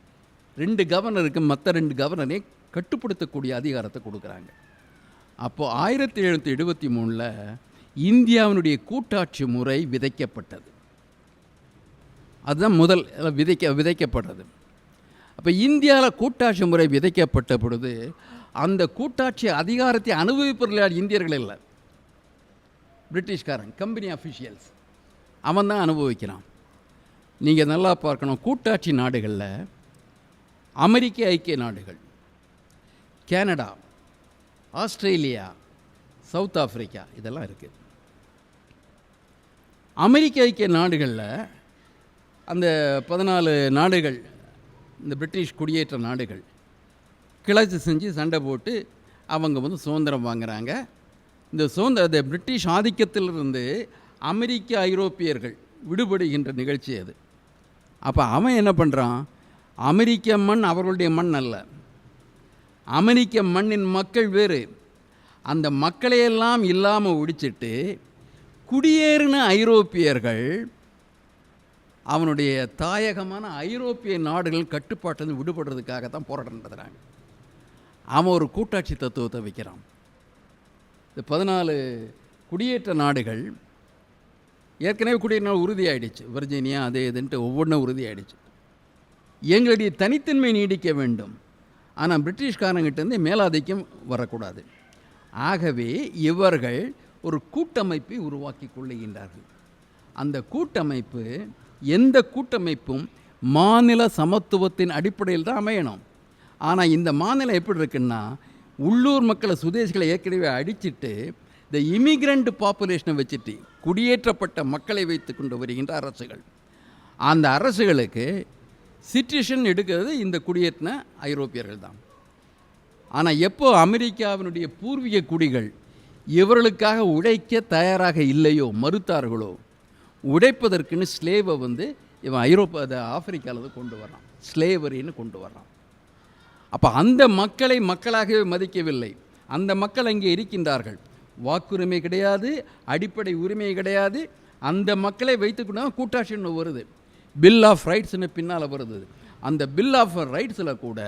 2 கவர்னருக்கு மற்ற 2 கவர்னரை கட்டுப்படுத்தக்கூடிய அதிகாரத்தை கொடுக்குறாங்க. அப்போது 1773 இந்தியாவினுடைய கூட்டாட்சி முறை விதைக்கப்பட்டது. அதுதான் முதல் விதைக்கப்பட்டது. அப்போ இந்தியாவில் கூட்டாட்சி முறை விதைக்கப்பட்ட பொழுது அந்த கூட்டாட்சி அதிகாரத்தை அனுபவிப்பவர்கள் இந்தியர்கள் இல்லை, பிரிட்டிஷ்காரன், கம்பெனி அஃபிஷியல்ஸ், அவன் தான் அனுபவிக்கிறான். நீங்கள் நல்லா பார்க்கணும், கூட்டாட்சி நாடுகளில் அமெரிக்க ஐக்கிய நாடுகள், கனடா, ஆஸ்திரேலியா, சவுத் ஆஃப்ரிக்கா இதெல்லாம் இருக்குது. அமெரிக்க ஐக்கிய நாடுகளில் அந்த 14 நாடுகள், இந்த பிரிட்டிஷ் குடியேற்ற நாடுகள் கிளர்ச்சி செஞ்சு சண்டை போட்டு அவங்க சுதந்திரம் வாங்குகிறாங்க. இந்த சுதந்திர பிரிட்டிஷ் ஆதிக்கத்திலிருந்து அமெரிக்க ஐரோப்பியர்கள் விடுபடுகின்ற நிகழ்ச்சி அது. அப்போ அவன் என்ன பண்ணுறான், அமெரிக்க மண் அவர்களுடைய மண் அல்ல, அமெரிக்க மண்ணின் மக்கள் வேறு. அந்த மக்களையெல்லாம் இல்லாமல் ஒழிச்சிட்டு குடியேறின ஐரோப்பியர்கள் அவனுடைய தாயகமான ஐரோப்பிய நாடுகள் கட்டுப்பாட்டில் விடுபடுறதுக்காக தான் போராட்டம் நடத்துகிறாங்க. அவன் ஒரு கூட்டாட்சி தத்துவத்தை வைக்கிறான். இந்த 14 குடியேற்ற நாடுகள் ஏற்கனவே குடியேறின உறுதியாயிடுச்சு, வர்ஜீனியா அது இதுன்ட்டு ஒவ்வொன்றும் உறுதியாயிடுச்சு. எங்களுடைய தனித்தன்மை நீடிக்க வேண்டும், ஆனால் பிரிட்டிஷ்காரங்கிட்டேருந்து மேலாதிக்கம் வரக்கூடாது. ஆகவே இவர்கள் ஒரு கூட்டமைப்பை உருவாக்கி கொள்ளுகின்றார்கள். அந்த கூட்டமைப்பு, எந்த கூட்டமைப்பும் மாநில சமத்துவத்தின் அடிப்படையில் தான் அமையணும். ஆனால் இந்த மாநிலம் எப்படி இருக்குன்னா, உள்ளூர் மக்களை, சுதேசிகளை ஏற்கனவே அடிச்சுட்டு இந்த இமிக்ரண்ட் பாப்புலேஷனை வச்சுட்டு குடியேற்றப்பட்ட மக்களை வைத்து கொண்டு வருகின்ற அரசுகள், அந்த அரசுகளுக்கு சிட்டிசன் எடுக்கிறது இந்த குடியேற்றின ஐரோப்பியர்கள் தான். ஆனால் எப்போ அமெரிக்காவினுடைய பூர்வீக குடிகள் இவர்களுக்காக உழைக்க தயாராக இல்லையோ, மறுத்தார்களோ, உடைப்பதற்குன்னு ஸ்லேவை இவன் ஆப்பிரிக்காவில் கொண்டு வர்றான், ஸ்லேவரின்னு கொண்டு வர்றான். அப்போ அந்த மக்களை மக்களாகவே மதிக்கவில்லை. அந்த மக்கள் அங்கே இருக்கின்றார்கள், வாக்குரிமை கிடையாது, அடிப்படை உரிமை கிடையாது. அந்த மக்களை வைத்துக்கொண்டு கூட்டாட்சின்னு வருது, பில் ஆஃப் ரைட்ஸ்னு பின்னால் வருது. அந்த பில் ஆஃப் ரைட்ஸில் கூட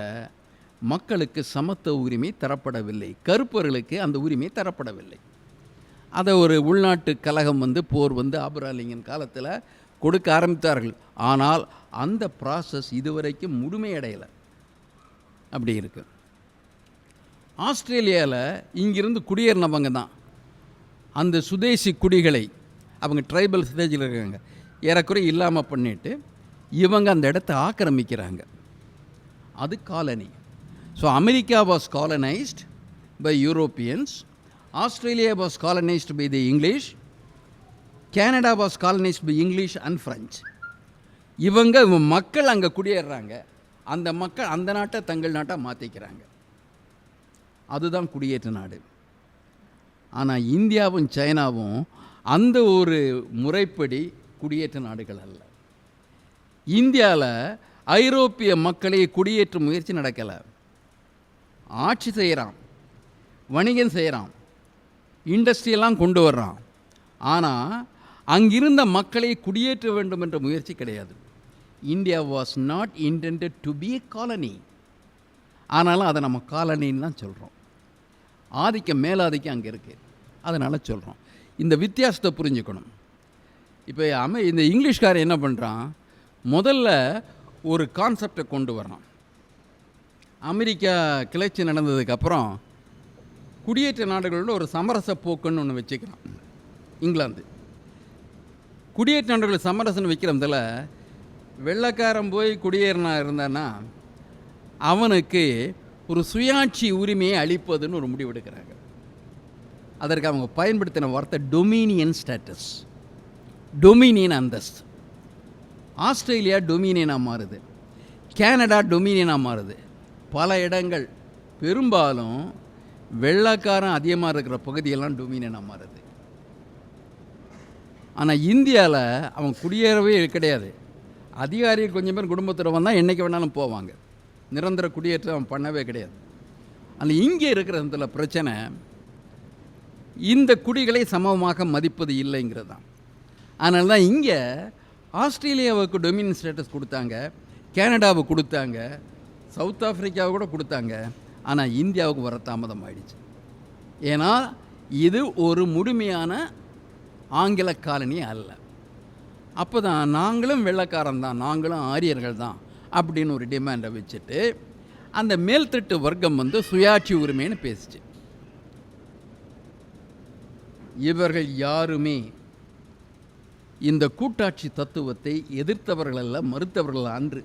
மக்களுக்கு சமத்துவ உரிமை தரப்படவில்லை, கருப்பர்களுக்கு அந்த உரிமை தரப்படவில்லை. அதை ஒரு உள்நாட்டு கலகம் போர் ஆபிரகாம் காலத்தில் கொடுக்க ஆரம்பித்தார்கள். ஆனால் அந்த ப்ராசஸ் இதுவரைக்கும் முழுமையடையலை. அப்படி இருக்கு. ஆஸ்திரேலியாவில் இங்கிருந்து குடியேறினவங்க தான் அந்த சுதேசி குடிகளை, அவங்க ட்ரைபல் ஸ்டேஜில் இருக்காங்க, ஏறக்குறை இல்லாமல் பண்ணிட்டு இவங்க அந்த இடத்த ஆக்கிரமிக்கிறாங்க. அது காலனி. So America was colonised by Europeans, Australia was colonised by the English, Canada was colonised by English and French. இவங்க மக்கள் அங்கே குடியேறுறாங்க, அந்த மக்கள் அந்த நாட்டை தங்கள் நாட்டாக மாற்றிக்கிறாங்க. அதுதான் குடியேற்ற நாடு. ஆனால் இந்தியாவும் சைனாவும் அந்த ஒரு முறைப்படி குடியேற்ற நாடுகள் அல்ல. இந்தியாவில் ஐரோப்பிய மக்களை குடியேற்ற முயற்சி நடக்கலை. ஆட்சி செய்கிறான், வணிகம் செய்கிறான், இண்டஸ்ட்ரியெல்லாம் கொண்டு வர்றான், ஆனால் அங்கிருந்த மக்களை குடியேற்ற வேண்டும் என்ற முயற்சி கிடையாது. India was not intended to be a colony. ஆனாலும் அதை நம்ம காலனின்னு தான் சொல்கிறோம். ஆதிக்கம் மேலாதிக்கம் அங்கே இருக்குது, அதனால் சொல்கிறோம். இந்த வித்தியாசத்தை புரிஞ்சுக்கணும். இப்போ இந்த இங்கிலீஷ்காரன் என்ன பண்ணுறான், முதல்ல ஒரு கான்செப்டை கொண்டு வரான். அமெரிக்கா கிளர்ச்சி நடந்ததுக்கப்புறம் குடியேற்ற நாடுகளோட ஒரு சமரச போக்குன்னு ஒன்று வச்சுக்கிறான் இங்கிலாந்து. குடியேற்ற நாடுகள் சமரசன்னு வைக்கிறதில் வெள்ளைக்காரன் போய் குடியேறினா இருந்தான்னா அவனுக்கு ஒரு சுயாட்சி உரிமையை அளிப்பதுன்னு ஒரு முடிவு எடுக்கிறாங்க. அதற்கு அவங்க பயன்படுத்தின வார்த்தை டொமினியன் ஸ்டேட்டஸ், டொமினியன் அந்தஸ்து. ஆஸ்திரேலியா டொமினியனாக மாறுது, கனடா டொமினியனாக மாறுது. பல இடங்கள் பெரும்பாலும் வெள்ளைக்காரன் அதிகமாக இருக்கிற பகுதியெல்லாம் டொமினியனாக மாறுது. ஆனால் இந்தியாவில் அவன் குடியேறவே கிடையாது. அதிகாரிகள் கொஞ்சம் பேர் குடும்பத்தில் வந்தால் என்றைக்கு வேணாலும் போவாங்க. நிரந்தர குடியேற்றம் அவன் பண்ணவே கிடையாது. ஆனால் இங்கே இருக்கிற பிரச்சனை இந்த குடிகளை சமமாக மதிப்பது இல்லைங்கிறது தான். அதனால தான் இங்கே ஆஸ்திரேலியாவுக்கு டொமினியன் ஸ்டேட்டஸ் கொடுத்தாங்க, கனடாவுக்கு கொடுத்தாங்க, சவுத் ஆஃப்ரிக்காவை கூட கொடுத்தாங்க. ஆனால் இந்தியாவுக்கு வர தாமதம் ஆயிடுச்சு. ஏன்னா இது ஒரு முழுமையான ஆங்கில காலனி அல்ல. அப்போ தான் நாங்களும் வெள்ளைக்காரன் தான், நாங்களும் ஆரியர்கள் தான் அப்படின்னு ஒரு டிமாண்டை வச்சுட்டு அந்த மேல்தட்டு வர்க்கம் சுயாட்சி உரிமைன்னு பேசிச்சு. இவர்கள் யாருமே இந்த கூட்டாட்சி தத்துவத்தை எதிர்த்தவர்கள் அல்ல, மறுத்தவர்கள் அன்று.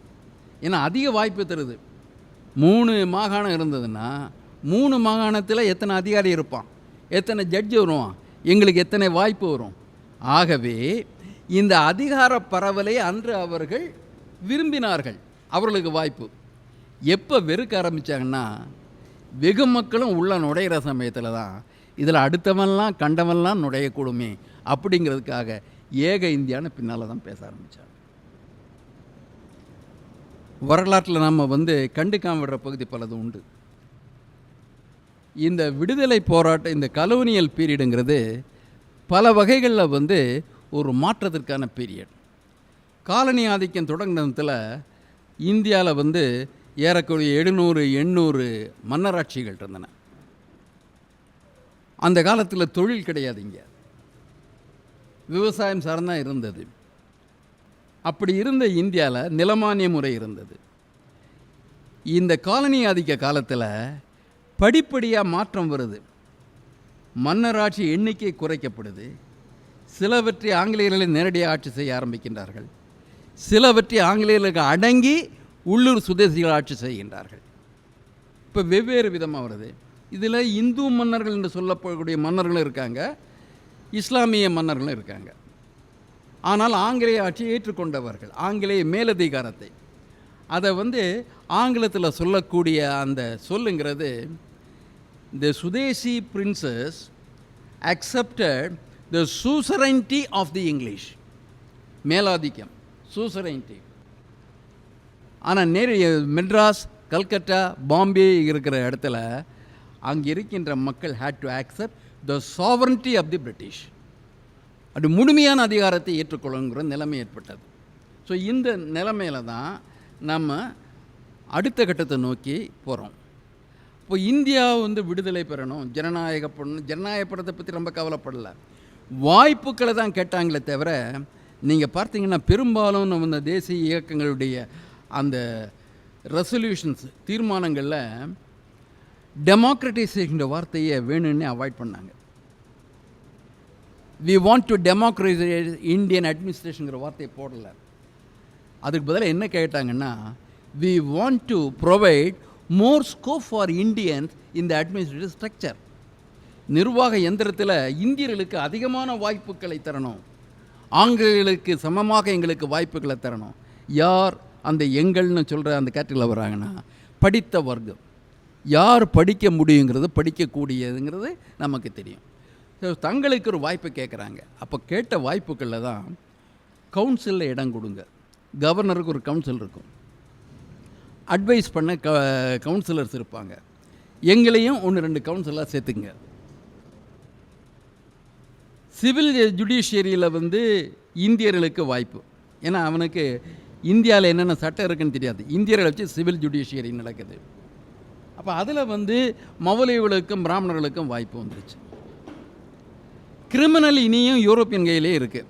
ஏன்னா அதிக வாய்ப்பு தருது. 3 மாகாணம் இருந்ததுன்னா 3 மாகாணத்தில் எத்தனை அதிகாரி இருப்பான், எத்தனை ஜட்ஜி வருவான், எங்களுக்கு எத்தனை வாய்ப்பு வரும். ஆகவே இந்த அதிகார பரவலை அன்று அவர்கள் விரும்பினார்கள். அவர்களுக்கு வாய்ப்பு எப்போ வெறுக்க ஆரம்பித்தாங்கன்னா வெகு மக்களும் உள்ள நுழையிற சமயத்தில் தான் இதில் அடுத்தவன்லாம் கண்டவன்லாம் நுழையக்கூடுமே அப்படிங்கிறதுக்காக ஏக இந்தியான்னு பின்னால் தான் பேச ஆரம்பித்தாங்க. வரலாற்றில் நம்ம கண்டுக்காம விடுற பகுதி பலது உண்டு. இந்த விடுதலை போராட்டம், இந்த கலோனியல் பீரியடுங்கிறது பல வகைகளில் ஒரு மாற்றத்திற்கான பீரியட். காலனி ஆதிக்கம் தொடங்கினதில் இந்தியாவில் ஏறக்குறைய 700-800 மன்னராட்சிகள் இருந்தன. அந்த காலத்தில் தொழில் கிடையாது, இங்கே விவசாயம் சார்ந்தான் இருந்தது. அப்படி இருந்த இந்தியாவில் நிலமானிய முறை இருந்தது. இந்த காலனி ஆதிக்க காலத்தில் படிப்படியாக மாற்றம் வருது. மன்னராட்சி எண்ணிக்கை குறைக்கப்படுது. சிலவற்றை ஆங்கிலேயர்களை நேரடியாக ஆட்சி செய்ய ஆரம்பிக்கின்றார்கள். சிலவற்றை ஆங்கிலேயர்களுக்கு அடங்கி உள்ளூர் சுதேசிகள் ஆட்சி செய்கின்றார்கள். இப்போ வெவ்வேறு விதமாக வருது. இதில் இந்து மன்னர்கள் என்று சொல்லப்படக்கூடிய மன்னர்களும் இருக்காங்க, இஸ்லாமிய மன்னர்களும் இருக்காங்க. ஆனால் ஆங்கிலேய ஆட்சியை ஏற்றுக்கொண்டவர்கள், ஆங்கிலேய மேலதிகாரத்தை, அதை ஆங்கிலத்தில் சொல்லக்கூடிய அந்த சொல்லுங்கிறது the Sudesi princes accepted the suzerainty of the English. மேலாதிக்கம், suzerainty. ஆனால் மெட்ராஸ், கல்கட்டா, பாம்பே இருக்கிற இடத்துல அங்கே இருக்கின்ற மக்கள் had to accept the sovereignty of the British. அது முழுமையான அதிகாரத்தை ஏற்றுக்கொள்ளுங்கிற நிலைமை ஏற்பட்டது. ஸோ இந்த நிலைமையில தான் நம்ம அடுத்த கட்டத்தை நோக்கி போகிறோம். இப்போ இந்தியா விடுதலை பெறணும், ஜனநாயகப்படத்தை பற்றி ரொம்ப கவலைப்படலை, வாய்ப்புகளை தான் கேட்டாங்களே தவிர, நீங்கள் பார்த்தீங்கன்னா பெரும்பாலும் நம்ம இந்த தேசிய இயக்கங்களுடைய அந்த ரெசல்யூஷன்ஸ், தீர்மானங்களில் டெமோக்ரட்டைசேஷன் வார்த்தையை வேணும்னே அவாய்ட் பண்ணாங்க. We want to democratise Indian அட்மினிஸ்ட்ரேஷனுங்கிற வார்த்தையை போடலை. அதுக்கு பதிலாக என்ன கேட்டாங்கன்னா, we want to provide more scope for Indians in the administrative structure. நிர்வாக எந்திரத்தில் இந்தியர்களுக்கு அதிகமான வாய்ப்புகளை தரணும், ஆங்கிலேயர்களுக்கு சமமாக எங்களுக்கு வாய்ப்புகளை தரணும். யார் அந்த எங்கள்னு சொல்கிற அந்த கேட்டகரியில் வராங்கன்னா படித்த வர்க்கம். யார் படிக்க முடியுங்கிறது, படிக்கக்கூடியதுங்கிறது நமக்கு தெரியும். ஸோ தங்களுக்கு ஒரு வாய்ப்பு கேட்குறாங்க. அப்போ கேட்ட வாய்ப்புகளில் தான் கவுன்சிலில் இடம் கொடுங்க. கவர்னருக்கு ஒரு கவுன்சில் இருக்கும், அட்வைஸ் பண்ண கவுன்சிலர்ஸ் இருப்பாங்க. எங்களையும் 1-2 கவுன்சிலராக சேர்த்துங்க. சிவில் ஜுடிஷியரியில் வந்து இந்தியர்களுக்கு வாய்ப்பு. ஏன்னா அவனுக்கு இந்தியாவில் என்னென்ன சட்டம் இருக்குன்னு தெரியாது. இந்தியர்களை வச்சு சிவில் ஜுடிஷியரி நடக்குது. அப்போ அதில் வந்து மௌலவிகளுக்கும் பிராமணர்களுக்கும் வாய்ப்பு வந்துருச்சு. கிரிமினல் இனியும் யூரோப்பியன் கையிலே இருக்குது.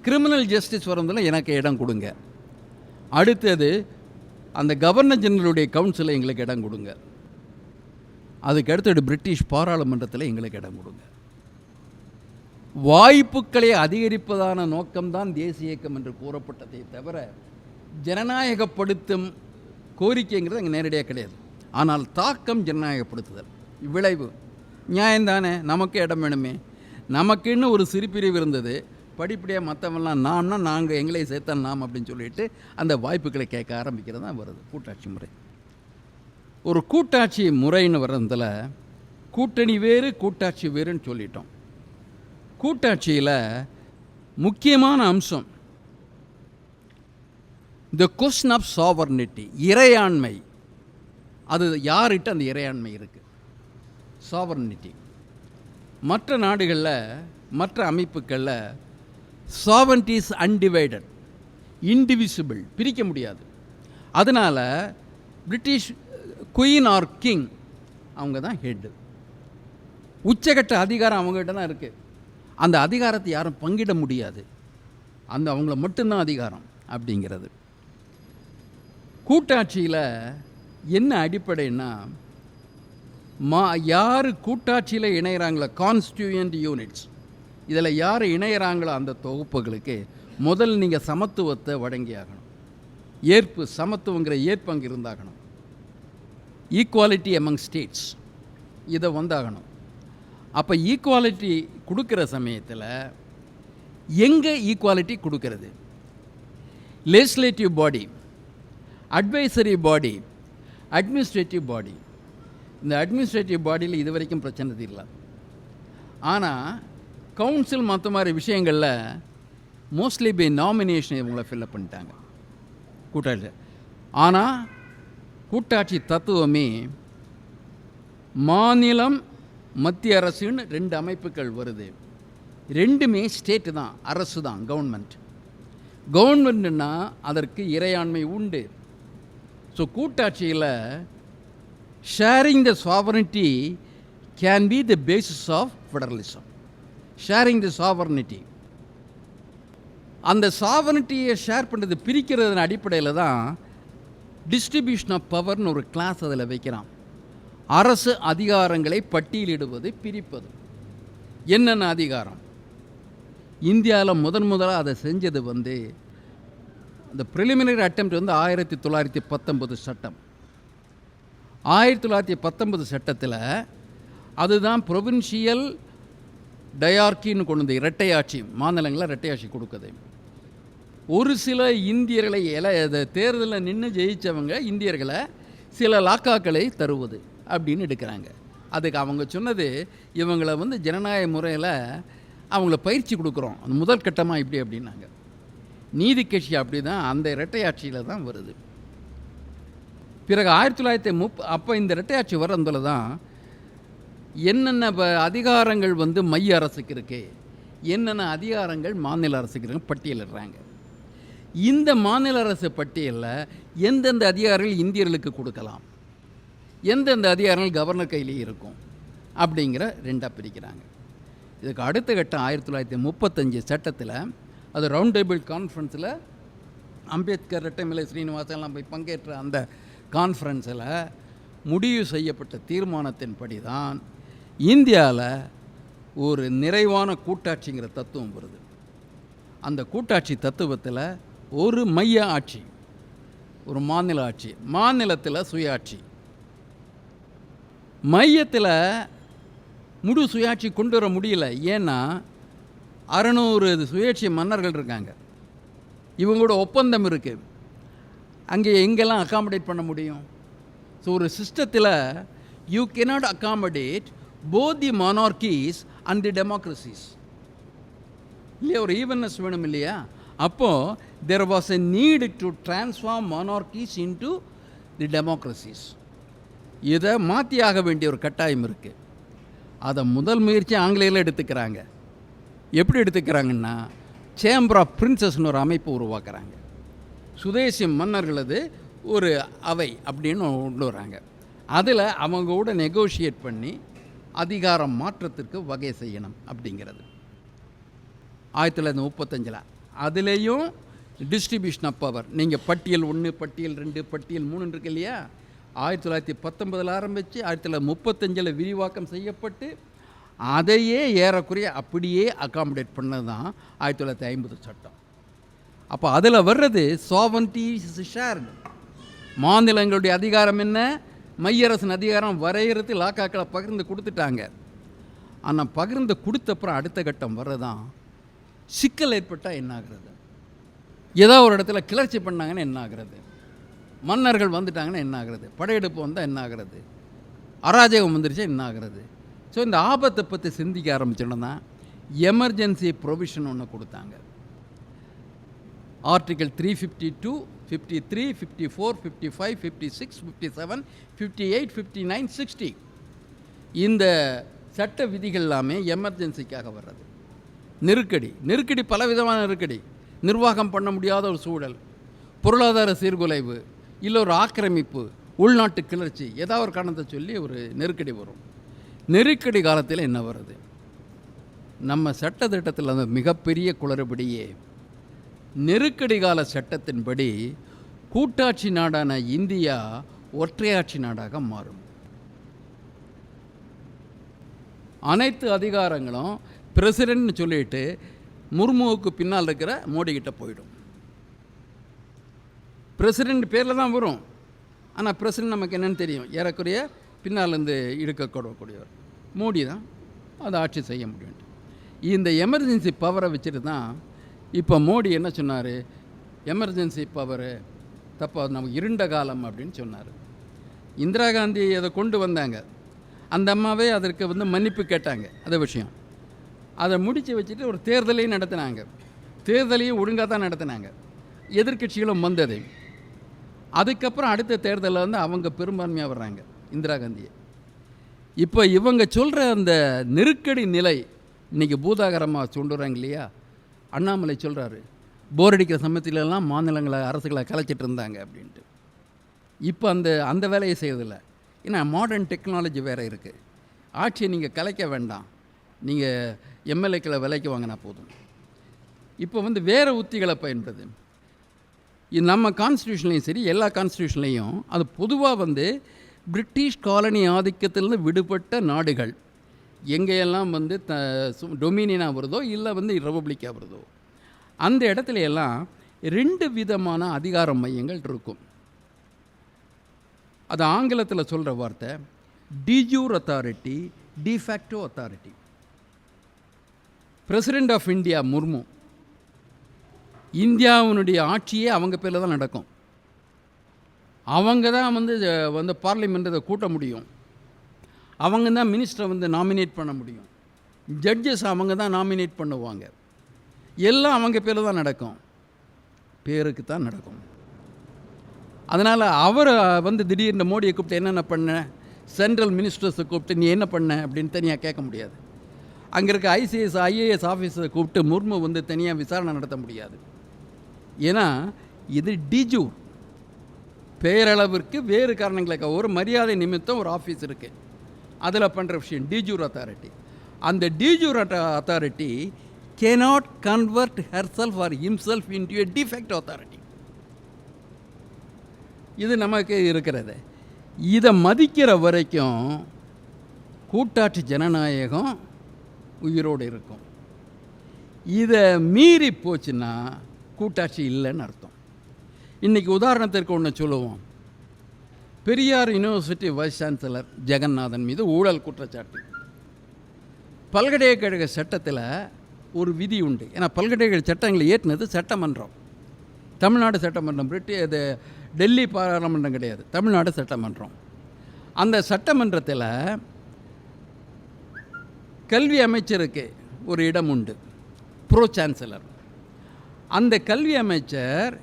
கிரிமினல் ஜஸ்டிஸ் வரதில் எனக்கு இடம் கொடுங்க. அடுத்தது அந்த கவர்னர் ஜெனரலுடைய கவுன்சிலில் எங்களுக்கு இடம் கொடுங்க. அதுக்கு அடுத்தது பிரிட்டிஷ் பாராளுமன்றத்தில் எங்களுக்கு இடம் கொடுங்க. வாய்ப்புகளை அதிகரிப்பதான நோக்கம்தான் தேசிய இயக்கம் என்று கூறப்பட்டதை தவிர ஜனநாயகப்படுத்தும் கோரிக்கைங்கிறது அங்கே நேரடியாக கிடையாது. ஆனால் தாக்கம் ஜனநாயகப்படுத்துதல், விளைவு நியாயம்தானே. நமக்கு இடம் வேணுமே. நமக்குன்னு ஒரு சிறுபிரிவு இருந்தது. படிப்படியாக மற்றவெல்லாம் நாம்னா நாங்கள் எங்களை சேர்த்தா நாம் அப்படின்னு சொல்லிட்டு அந்த வாய்ப்புகளை கேட்க ஆரம்பிக்கிறது தான் வருது கூட்டாட்சி முறை. ஒரு கூட்டாட்சி முறைன்னு வர்றதில் கூட்டணி வேறு கூட்டாட்சி வேறுன்னு சொல்லிட்டோம். கூட்டாட்சியில் முக்கியமான அம்சம் த கொஸ்டின் ஆஃப் சாவர்னிட்டி, இறையாண்மை. அது யார்கிட்ட அந்த இறையாண்மை இருக்குது? சாவர்னிட்டி. மற்ற நாடுகளில், மற்ற அமைப்புகளில் சாவர்னிட்டி இஸ் அன்டிவைடட், இன்டிவிசிபிள், பிரிக்க முடியாது. அதனால் பிரிட்டிஷ் குயின் ஆர் கிங் அவங்க தான் ஹெட்டு. உச்சகட்ட அதிகாரம் அவங்ககிட்ட தான் இருக்குது. அந்த அதிகாரத்தை யாரும் பங்கிட முடியாது. அந்த அவங்கள மட்டும்தான் அதிகாரம் அப்படிங்கிறது. கூட்டாட்சியில் என்ன அடிப்படைன்னா, யார் கூட்டாட்சியில் இணைகிறாங்களோ கான்ஸ்டியூயன்ட் யூனிட்ஸ், இதில் யார் இணைகிறாங்களோ அந்த தொகுப்புகளுக்கு முதல் நீங்கள் சமத்துவத்தை வழங்கி ஆகணும். ஏற்பு, சமத்துவங்கிற ஏற்பு அங்கே இருந்தாகணும். ஈக்குவாலிட்டி அமங் ஸ்டேட்ஸ் இதை வந்தாகணும். அப்போ ஈக்குவாலிட்டி கொடுக்குற சமயத்தில் எங்கே ஈக்குவாலிட்டி கொடுக்கறது? லெஜிஸ்லேட்டிவ் பாடி, அட்வைசரி பாடி, அட்மினிஸ்ட்ரேட்டிவ் பாடி. இந்த அட்மினிஸ்ட்ரேட்டிவ் பாடியில் இது வரைக்கும் பிரச்சனை தெரியல. ஆனால் கவுன்சில் மற்ற மாதிரி விஷயங்களில் மோஸ்ட்லி பை நாமினேஷன் இவங்களை ஃபில்லப் பண்ணிட்டாங்க கூட்டாட்சி. ஆனால் கூட்டாட்சி தத்துவமே மாநிலம் மத்திய அரசுன்னு ரெண்டு அமைப்புகள் வருது. ரெண்டுமே ஸ்டேட்டு தான், அரசு தான், கவர்மெண்ட். கவர்மெண்ட்னா அதற்கு இறையாண்மை உண்டு. ஸோ கூட்டாட்சியில் sharing the sovereignty can be the basis of federalism. Sharing the sovereignty, அந்த சாவர்னிட்டியை ஷேர் பண்ணுறது, பிரிக்கிறதன் அடிப்படையில் தான் டிஸ்ட்ரிபியூஷன் ஆஃப் பவர்னு ஒரு கிளாஸ் அதில் வைக்கிறான். அரசு அதிகாரங்களை பட்டியலிடுவது, பிரிப்பது. என்னென்ன அதிகாரம்? இந்தியாவில் முதலாக அதை செஞ்சது வந்து அந்த ப்ரிலிமினரி அட்டெம்ப்ட் வந்து 1919 சட்டம். 1919 சட்டத்தில் அதுதான் ப்ரொவின்ஷியல் டயார்கின்னு கொண்டு வந்து இரட்டையாட்சி, மாநிலங்களில் இரட்டையாட்சி கொடுக்குது. ஒரு சில இந்தியர்களை தேர்தலில் நின்று ஜெயித்தவங்க இந்தியர்களை சில லாக்காக்களை தருவது அப்படின்னு எடுக்கிறாங்க. அதுக்கு அவங்க சொன்னது, இவங்களை வந்து ஜனநாயக முறையில் அவங்கள பயிற்சி கொடுக்குறோம், அந்த முதல் கட்டமாக இப்படி அப்படின்னாங்க. நீதி கட்சி அப்படி தான் அந்த இரட்டையாட்சியில் தான் வருது. பிறகு 1930 அப்போ இந்த இரட்டையாட்சி வர்றதுல தான் என்னென்ன அதிகாரங்கள் வந்து மைய அரசுக்கு இருக்கு, என்னென்ன அதிகாரங்கள் மாநில அரசுக்கு இருக்கு பட்டியலிடுறாங்க. இந்த மாநில அரசு பட்டியலில் எந்தெந்த அதிகாரங்கள் இந்தியர்களுக்கு கொடுக்கலாம், எந்தெந்த அதிகாரங்கள் கவர்னர் கையிலே இருக்கும் அப்படிங்கிற ரெண்டாக பிரிக்கிறாங்க. இதுக்கு அடுத்த கட்டம் 1935 சட்டத்தில், அது ரவுண்ட் டேபிள் கான்ஃபரன்ஸில் அம்பேத்கர், ரெட்டமலை ஸ்ரீனிவாசன்லாம் போய் பங்கேற்ற அந்த கான்ஃபரன்ஸில் முடிவு செய்யப்பட்ட தீர்மானத்தின்படி தான் இந்தியாவில் ஒரு நிறைவான கூட்டாட்சிங்கிற தத்துவம் வருது. அந்த கூட்டாட்சி தத்துவத்தில் ஒரு மைய ஆட்சி, ஒரு மாநில ஆட்சி, மாநிலத்தில் சுயாட்சி, மையத்தில் முழு சுயாட்சி கொண்டு வர முடியல. ஏன்னா 600 சுயாட்சி மன்னர்கள் இருக்காங்க, இவங்களோட ஒப்பந்தம் இருக்குது. அங்கே எங்கெல்லாம் அகாமடேட் பண்ண முடியும்? ஸோ ஒரு சிஸ்டத்தில் you cannot accommodate both the monarchies and the democracies இல்லையா? ஒரு ஈவன்னஸ் வேணும் இல்லையா? அப்போது there was a need to transform monarchies into the democracies. இதை மாற்றியாக வேண்டிய ஒரு கட்டாயம் இருக்குது. அதை முதல் முயற்சி ஆங்கிலேயர்கள் எடுத்துக்கிறாங்க. எப்படி எடுத்துக்கிறாங்கன்னா, சேம்பர் ஆஃப் பிரின்சஸ்னு ஒரு அமைப்பு உருவாக்குறாங்க. சுதேசி மன்னர்களது ஒரு அவை அப்படின்னு கொண்டு வராங்க. அதில் அவங்க கூட நெகோஷியேட் பண்ணி அதிகாரம் மாற்றத்திற்கு வகை செய்யணும் அப்படிங்கிறது 1935. அதுலேயும் டிஸ்ட்ரிபியூஷன் ஆஃப் பவர், நீங்கள் பட்டியல் 1, பட்டியல் 2, பட்டியல் 3 இருக்கு இல்லையா, 1919 ஆரம்பித்து 1935 விரிவாக்கம் செய்யப்பட்டு அதையே ஏறக்குறைய அப்படியே அகாமடேட் பண்ணது தான் 1950 சட்டம். அப்போ அதில் வர்றது சாவர்னிட்டி ஷேர்டு. மாநிலங்களுடைய அதிகாரம் என்ன, மையரசன் அதிகாரம் வரையறுத்து லாக்காக்களை பகிர்ந்து கொடுத்துட்டாங்க. ஆனால் பகிர்ந்து கொடுத்தப்புறம் அடுத்த கட்டம் வர்றதான் சிக்கல் ஏற்பட்டால் என்ன ஆகிறது, ஏதோ ஒரு இடத்துல கிளர்ச்சி பண்ணாங்கன்னு என்ன ஆகிறது, மன்னர்கள் வந்துட்டாங்கன்னா என்ன ஆகிறது, படையெடுப்பு வந்தால் என்ன ஆகிறது, அராஜகம் வந்துருச்சா என்ன ஆகிறது. ஸோ இந்த ஆபத்தை பற்றி சிந்திக்க ஆரம்பிச்சோன்னா தான் எமர்ஜென்சி ப்ரொவிஷன் ஒன்று கொடுத்தாங்க. ஆர்டிகல் 352, 53, 54, 55, 56, 57, 58, 59, 60 இந்த சட்ட விதிகள் எல்லாமே எமர்ஜென்சிக்காக வர்றது. நெருக்கடி பலவிதமான நெருக்கடி, நிர்வாகம் பண்ண முடியாத ஒரு சூழல், பொருளாதார சீர்குலைவு, இல்லை ஒரு ஆக்கிரமிப்பு, உள்நாட்டு கிளர்ச்சி, ஏதாவது ஒரு காரணத்தை சொல்லி ஒரு நெருக்கடி வரும். நெருக்கடி காலத்தில் என்ன வருது, நம்ம சட்டத்திட்டத்தில் அந்த மிகப்பெரிய குளறுபடியே நெருக்கடி கால சட்டத்தின்படி கூட்டாட்சி நாடான இந்தியா ஒற்றையாட்சி நாடாக மாறும். அனைத்து அதிகாரங்களும் பிரசிடென்ட்னு சொல்லிட்டு முர்முவுக்கு பின்னால் இருக்கிற மோடிக்கிட்ட போயிடும். பிரசிடென்ட் பேரில் தான் வரும், ஆனால் பிரசிடென்ட் நமக்கு என்னென்னு தெரியும், ஏறக்குறைய பின்னாலேருந்து இழுக்கக்கூடக்கூடியவர் மோடி தான் அதை ஆட்சி செய்ய முடியும். இந்த எமர்ஜென்சி பவரை வச்சுட்டு தான் இப்போ மோடி என்ன சொன்னார், எமர்ஜென்சி பவரு தப்பாக நமக்கு இருண்ட காலம் அப்படின்னு சொன்னார். இந்திரா காந்தி அதை கொண்டு வந்தாங்க, அந்த அம்மாவே அதற்கு மன்னிப்பு கேட்டாங்க. அது விஷயம் அதை முடித்து வச்சுட்டு ஒரு தேர்தலையும் நடத்தினாங்க. தேர்தலையும் ஒழுங்காக தான் நடத்தினாங்க, எதிர்க்கட்சிகளும் வந்தது. அதுக்கப்புறம் அடுத்த தேர்தலில் அவங்க பெரும்பான்மையாக வர்றாங்க இந்திரா காந்தியை. இப்போ இவங்க சொல்கிற அந்த நெருக்கடி நிலை இன்றைக்கி பூதாகரமாக சொல்லுறாங்க இல்லையா. அண்ணாமலை சொல்கிறாரு, போர் அடிக்கிற சமயத்திலலாம் மாநிலங்களை அரசுகளை கலைச்சிட்டு இருந்தாங்க அப்படின்ட்டு. இப்போ அந்த வேலையை செய்யறதில்லை. ஏன்னா மாடர்ன் டெக்னாலஜி வேறு இருக்குது. ஆட்சியை நீங்கள் கலைக்க வேண்டாம், நீங்கள் எம்எல்ஏக்களை விலைக்கு வாங்கினா போதும். இப்போ வேறு உத்திகளை பயன்படுது. நம்ம கான்ஸ்டியூஷன்லேயும் சரி, எல்லா கான்ஸ்டியூஷன்லேயும் அது பொதுவாக பிரிட்டிஷ் காலனி ஆதிக்கத்திலிருந்து விடுபட்ட நாடுகள் எங்கெல்லாம் டொமினியனாக வருதோ இல்லை ரிபப்ளிக்காக வருதோ அந்த இடத்துல எல்லாம் 2 விதமான அதிகார மையங்கள் இருக்கும். அது ஆங்கிலத்தில் சொல்கிற வார்த்தை de jure authority, de facto authority. President of India Murmu, இந்தியாவினுடைய ஆட்சியே அவங்க பேரில் தான் நடக்கும். அவங்க தான் பார்லிமெண்ட்டை கூட்ட முடியும், அவங்க தான் மினிஸ்டரை நாமினேட் பண்ண முடியும், ஜட்ஜஸ் அவங்க தான் நாமினேட் பண்ணுவாங்க. எல்லாம் அவங்க பேரில் தான் நடக்கும், பேருக்கு தான் நடக்கும். அதனால் அவர் திடீர்னு மோடியை கூப்பிட்டு என்னென்ன பண்ண, சென்ட்ரல் மினிஸ்டர்ஸை கூப்பிட்டு நீ என்ன பண்ண அப்படின்னு தனியாக கேட்க முடியாது. அங்கே இருக்க ஐசிஎஸ் ஐஏஎஸ் ஆஃபீஸரை கூப்பிட்டு முர்மு தனியாக விசாரணை நடத்த முடியாது. ஏன்னா இது டிஜூர், பேரளவிற்கு வேறு காரணங்களுக்கு ஒரு மரியாதை நிமித்தம் ஒரு ஆஃபீஸ் இருக்குது, அதில் பண்ணுற விஷயம் டிஜூர் அத்தாரிட்டி. அந்த டிஜூர் authority cannot convert herself or himself into a de facto authority. இது நமக்கு இருக்கிறது. இதை மதிக்கிற வரைக்கும் கூட்டாட்சி ஜனநாயகம் உயிரோடு இருக்கும். இதை மீறி போச்சுன்னா கூட்டாட்சி இல்லைன்னு அர்த்தம். இன்றைக்கி உதாரணத்திற்கு ஒன்று சொல்லுவோம். Periyar university vice chancellor Jagannathan மீது ஊழல் குற்றச்சாட்டு. பல்கலைக்கழக சட்டத்தில் ஒரு விதி உண்டு. ஏன்னா பல்கலைக்கழக சட்டங்களை ஏற்றினது சட்டமன்றம், தமிழ்நாடு சட்டமன்றம். இது டெல்லி பாராளுமன்றம் கிடையாது, தமிழ்நாடு சட்டமன்றம். அந்த சட்டமன்றத்தில் கல்வி அமைச்சருக்கு ஒரு இடம் உண்டு, ப்ரோ சான்சலர். அந்த கல்வி அமைச்சர்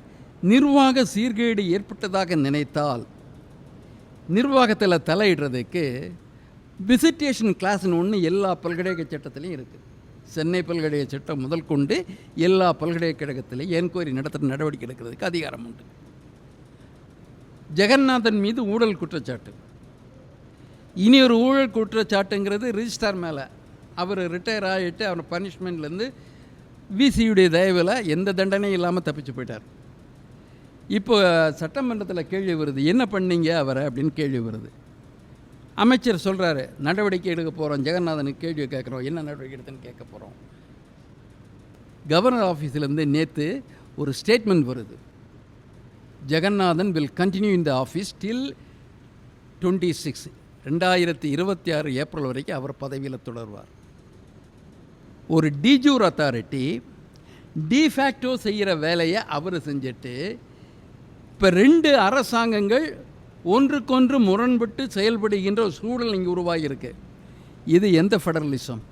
நிர்வாக சீர்கேடு ஏற்பட்டதாக நினைத்தால் நிர்வாகத்தில் தலையிடுறதுக்கு விசிட்டேஷன் கிளாஸ்னு ஒன்று எல்லா பல்கலைக்கழக சட்டத்திலையும் இருக்குது, சென்னை பல்கலைக்கழக சட்டம் முதல் கொண்டு எல்லா பல்கலைக்கழகத்திலையும் என்கொயரி நடத்துகிற நடவடிக்கை எடுக்கிறதுக்கு அதிகாரம் உண்டு. ஜெகநாதன் மீது ஊழல் குற்றச்சாட்டு. இனி ஒரு ஊழல் குற்றச்சாட்டுங்கிறது ரிஜிஸ்ட்ரார் மேலே. அவர் ரிட்டையர் ஆகிட்டு அவர் பனிஷ்மெண்ட்லேருந்து விசியுடைய தயவில் எந்த தண்டனையும் இல்லாமல் தப்பிச்சு போயிட்டார். இப்போ சட்டமன்றத்தில் கேள்வி வருது, என்ன பண்ணீங்க அவரை அப்படின்னு கேள்வி வருது. அமைச்சர் சொல்கிறாரு, நடவடிக்கை எடுக்க போகிறோம், ஜெகநாதனுக்கு கேள்வி கேட்குறோம், என்ன நடவடிக்கை எடுத்துன்னு கேட்க போகிறோம். கவர்னர் ஆஃபீஸிலேருந்து நேற்று ஒரு ஸ்டேட்மெண்ட் வருது, Jagannathan will continue in the office till 26 2026 April வரைக்கும் அவர் பதவியில் தொடர்வார். ஒரு டிஜூர் அத்தாரிட்டி டிஃபேக்டோ செய்கிற வேலையை அவர் செஞ்சுட்டு இப்போ 2 அரசாங்கங்கள் ஒன்றுக்கொன்று முரண்பட்டு செயல்படுகின்ற ஒரு சூழல் இங்கே உருவாகியிருக்கு. இது எந்த ஃபெடரலிசம்?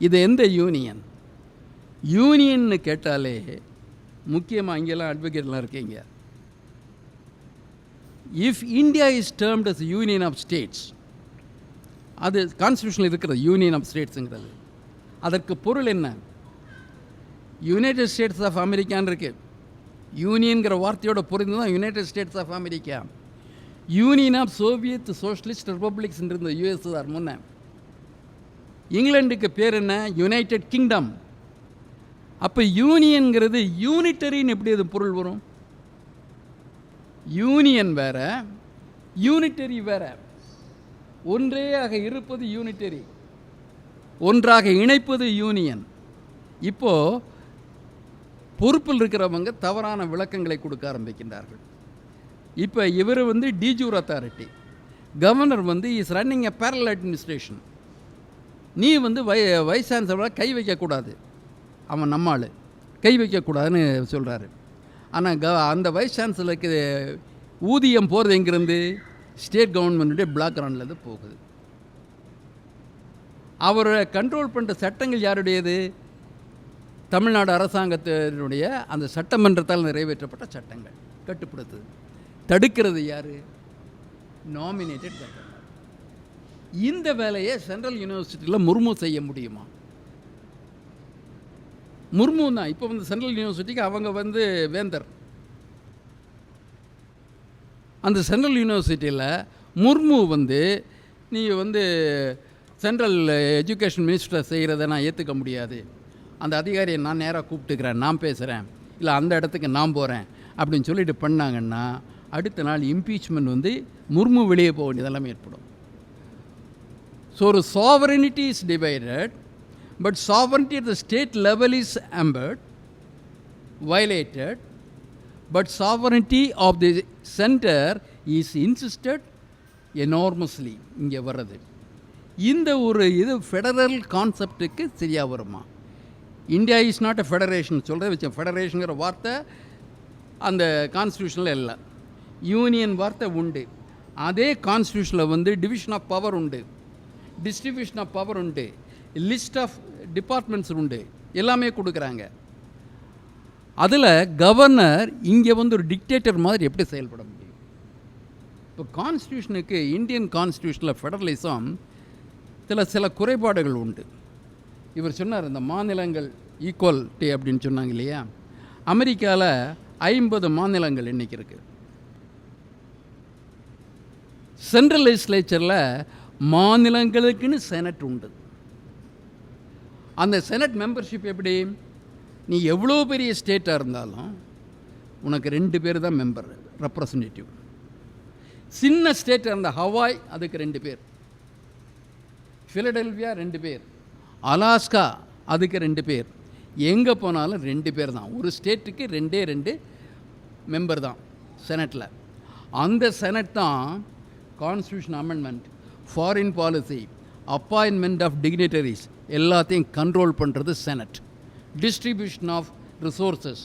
இது எந்த யூனியன்? யூனியன்னு கேட்டாலே முக்கியமாக இங்கெல்லாம் அட்வொகேட்லாம் இருக்கீங்க. If India is termed as union of states, அது கான்ஸ்டியூஷனில் இருக்கிறது யூனியன் ஆஃப் ஸ்டேட்ஸுங்கிறது. அதற்கு பொருள் என்ன? யுனைடெட் ஸ்டேட்ஸ் ஆஃப் அமெரிக்கான்னு இருக்கு. யூனியன்கிற வார்த்தையோட பொருள் தான் United States of America. Union of Soviet socialist republics இருந்த யுஎஸ்ஆர் முன்ன. இங்கிலாந்துக்கு பேர் என்ன? United Kingdom. அப்போ யூனியன்கிறது யூனிட்டரின்னு எப்படி அது பொருள் வரும்? யூனியன் வேற, யூனிட்டரி வேற. ஒன்றேயாக இருப்பது யூனிட்டரி, ஒன்றாக இணைப்பது யூனியன். இப்போது பொறுப்பில் இருக்கிறவங்க தவறான விளக்கங்களை கொடுக்க ஆரம்பிக்கின்றார்கள். இப்போ இவர் de jure authority, governor is running a parallel administration. நீ வைஸ் சான்சலராக கை வைக்கக்கூடாது, அவன் நம்மாள் கை வைக்கக்கூடாதுன்னு சொல்கிறாரு. ஆனால் அந்த வைஸ் சான்சலருக்கு ஊதியம் போகிறது எங்கேருந்து? ஸ்டேட் கவர்மெண்ட்டுடைய பிளாக் கிரவுண்ட்லேருந்து போகுது. அவரை கண்ட்ரோல் பண்ணுற சட்டங்கள் யாருடையது? தமிழ்நாடு அரசாங்கத்தினுடைய அந்த சட்டமன்றத்தால் நிறைவேற்றப்பட்ட சட்டங்கள் கட்டுப்படுத்துது. தடுக்கிறது யார்? Nominated governor. இந்த வேலையை சென்ட்ரல் யூனிவர்சிட்டியில் முர்மு செய்ய முடியுமா? முர்மு தான் இப்போ சென்ட்ரல் யூனிவர்சிட்டிக்கு அவங்க வேந்தர். அந்த சென்ட்ரல் யூனிவர்சிட்டியில் முர்மு நீ சென்ட்ரல் எஜுகேஷன் மினிஸ்டர் செய்கிறத நான் ஏற்றுக்க முடியாது, அந்த அதிகாரியை நான் நேராக கூப்பிட்டுக்கிறேன், நான் பேசுகிறேன், இல்லை அந்த இடத்துக்கு நான் போகிறேன் அப்படின்னு சொல்லிட்டு பண்ணாங்கன்னா அடுத்த நாள் இம்பீச்மெண்ட் முர்மு வெளியே போக வேண்டியதெல்லாம் ஏற்படும். ஸோ ஒரு sovereignty is divided, but sovereignty at the state level is ambered, violated, but sovereignty of the center is insisted enormously. இங்கே வர்றது இந்த ஒரு இது ஃபெடரல் கான்செப்டுக்கு சரியாக வருமா? India is not a federation சொல்கிறத வச்சேன். ஃபெடரேஷனுங்கிற வார்த்தை அந்த கான்ஸ்டியூஷனில் இல்லை. யூனியன் வார்த்தை உண்டு. அதே கான்ஸ்டியூஷனில் டிவிஷன் ஆஃப் பவர் உண்டு, டிஸ்ட்ரிபியூஷன் ஆஃப் பவர் உண்டு, லிஸ்ட் ஆஃப் டிபார்ட்மெண்ட்ஸ் உண்டு, எல்லாமே கொடுக்குறாங்க. அதில் கவர்னர் இங்கே ஒரு டிக்டேட்டர் மாதிரி எப்படி செயல்பட முடியும்? இப்போ கான்ஸ்டியூஷனுக்கு, இந்தியன் கான்ஸ்டியூஷனில் ஃபெடரலிசம் சில குறைபாடுகள் உண்டு. இவர் சொன்னார், இந்த மாநிலங்கள் ஈக்குவல்ட்டி அப்படின்னு சொன்னாங்க இல்லையா? அமெரிக்காவில் 50 மாநிலங்கள் இன்றைக்கி இருக்குது. சென்ட்ரல் லெஜிஸ்லேச்சரில் மாநிலங்களுக்குன்னு செனட் உண்டு. அந்த செனட் மெம்பர்ஷிப் எப்படி? நீ எவ்வளோ பெரிய ஸ்டேட்டாக இருந்தாலும் உனக்கு 2 பேர் தான் மெம்பர், ரெப்ரசன்டேட்டிவ். சின்ன ஸ்டேட்டாக இருந்த ஹவாய், அதுக்கு 2 பேர். ஃபிலடெல்ஃபியா 2 பேர். அலாஸ்கா அதுக்கு 2 பேர். எங்கே போனாலும் 2 பேர் தான். ஒரு ஸ்டேட்டுக்கு 2 மெம்பர் தான் செனட்டில். அந்த செனட் தான் constitution amendment, foreign policy, appointment of dignitaries எல்லாத்தையும் கண்ட்ரோல் பண்ணுறது செனட். டிஸ்ட்ரிபியூஷன் ஆஃப் ரிசோர்ஸஸ்,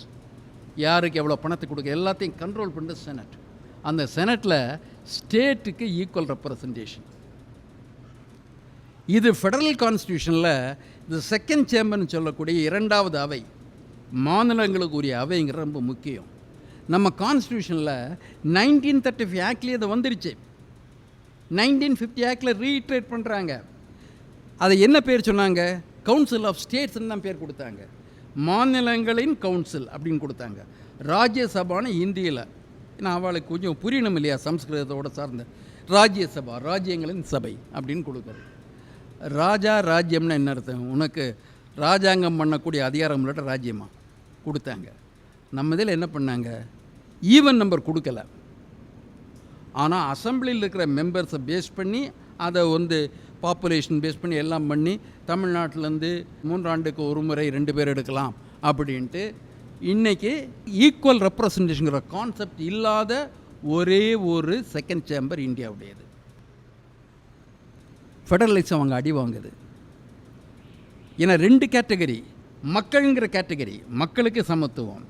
யாருக்கு எவ்வளோ பணத்தை கொடுக்க, எல்லாத்தையும் கண்ட்ரோல் பண்ணுறது செனட். அந்த செனட்டில் ஸ்டேட்டுக்கு ஈக்குவல் ரெப்ரசன்டேஷன். இது ஃபெடரல் கான்ஸ்டியூஷனில் இது செகண்ட் சேம்பர்னு சொல்லக்கூடிய 2வது அவை, மாநிலங்களுக்கு உரிய அவைங்கிறது ரொம்ப முக்கியம். நம்ம கான்ஸ்டியூஷனில் 1935 ஆக்ட்லேயே அது வந்துருச்சு. 1950 ஆக்டில் ரீஇட்ரேட் பண்ணுறாங்க. அதை என்ன பேர் சொன்னாங்க? கவுன்சில் ஆஃப் ஸ்டேட்ஸ்ன்னு தான் பேர் கொடுத்தாங்க. மாநிலங்களின் கவுன்சில் அப்படின்னு கொடுத்தாங்க. ராஜ்யசபான்னு இந்தியில், ஏன்னா அவளுக்கு கொஞ்சம் புரியணும் இல்லையா சம்ஸ்கிருதத்தோட சார்ந்த, ராஜ்யசபா ராஜ்யங்களின் சபை அப்படின்னு கொடுக்குறது. ராஜா ராஜ்யம்னு என்ன அர்த்தம்? உனக்கு ராஜாங்கம் பண்ணக்கூடிய அதிகாரம் உள்ளிட்ட ராஜ்யமாக கொடுத்தாங்க. நம்ம இதில் என்ன பண்ணாங்க, ஈவன் நம்பர் கொடுக்கல. ஆனால் அசம்பிளியில் இருக்கிற மெம்பர்ஸை பேஸ் பண்ணி அதை வந்து பாப்புலேஷன் பேஸ் பண்ணி எல்லாம் பண்ணி தமிழ்நாட்டிலேருந்து 3 ஆண்டுக்கு ஒரு முறை 2 பேர் எடுக்கலாம் அப்படின்ட்டு இன்றைக்கி ஈக்குவல் ரெப்ரசன்டேஷனுங்கிற கான்செப்ட் இல்லாத ஒரே ஒரு செகண்ட் சேம்பர் இந்தியாவுடையது. ஃபெடரலிசம் அவங்க அடி வாங்குது. ஏன்னா 2 கேட்டகரி, மக்களுங்கிற கேட்டகரி, மக்களுக்கு சமத்துவம்.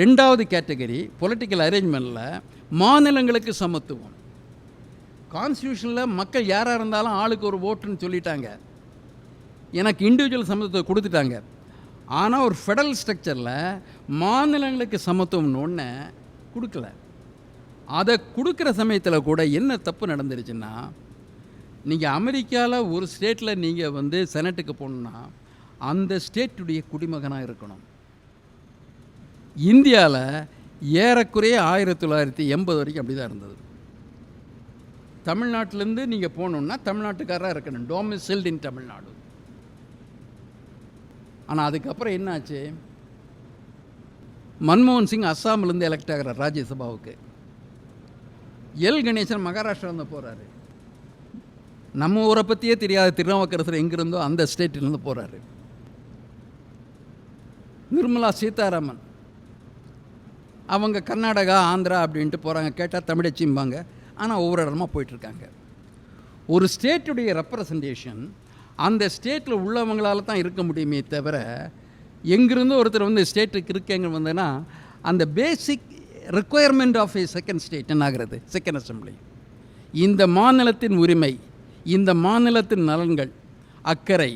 2வது கேட்டகரி பொலிட்டிக்கல் அரேஞ்ச்மெண்ட்டில் மாநிலங்களுக்கு சமத்துவம். கான்ஸ்டியூஷனில் மக்கள் யாராக இருந்தாலும் ஆளுக்கு ஒரு ஓட்டுன்னு சொல்லிட்டாங்க, எனக்கு இண்டிவிஜுவல் சமத்துவத்தை கொடுத்துட்டாங்க. ஆனால் ஒரு ஃபெடரல் ஸ்ட்ரக்சரில் மாநிலங்களுக்கு சமத்துவம்னு ஒன்று கொடுக்கல. அதை கொடுக்குற சமயத்தில் கூட என்ன தப்பு நடந்துருச்சுன்னா, நீங்கள் அமெரிக்காவில் ஒரு ஸ்டேட்டில் நீங்கள் வந்து செனட்டுக்கு போகணுன்னா அந்த ஸ்டேட்டுடைய குடிமகனாக இருக்கணும். இந்தியாவில் ஏறக்குறைய 1980 வரைக்கும் அப்படி தான் இருந்தது. தமிழ்நாட்டிலேருந்து நீங்கள் போகணுன்னா தமிழ்நாட்டுக்காரராக இருக்கணும், டொமிசைல்டு இன் தமிழ்நாடு. ஆனால் அதுக்கப்புறம் என்னாச்சு, மன்மோகன் சிங் அஸ்ஸாமிலேருந்து எலெக்ட் ஆகிறார் ராஜ்யசபாவுக்கு. எல் கணேசன் மகாராஷ்டிராவில் போகிறாரு. நம்ம ஊரை பற்றியே தெரியாத திருநாவுக்கரசர் எங்கிருந்தோ அந்த ஸ்டேட்டிலேருந்து போகிறாரு. நிர்மலா சீதாராமன் அவங்க கர்நாடகா ஆந்திரா அப்படின்ட்டு போகிறாங்க. கேட்டால் தமிழச்சிம்பாங்க, ஆனால் ஒவ்வொரு இடமா போயிட்டுருக்காங்க. ஒரு ஸ்டேட்டுடைய ரெப்ரசன்டேஷன் அந்த ஸ்டேட்டில் உள்ளவங்களால தான் இருக்க முடியுமே தவிர, எங்கிருந்தோ ஒருத்தர் வந்து ஸ்டேட்டுக்கு இருக்கேங்க வந்தேன்னா அந்த basic requirement of a second state என்ன ஆகிறது, செகண்ட் அசம்பிளி. இந்த மாநிலத்தின் உரிமை, இந்த மாநிலத்தின் நலன்கள், அக்கறை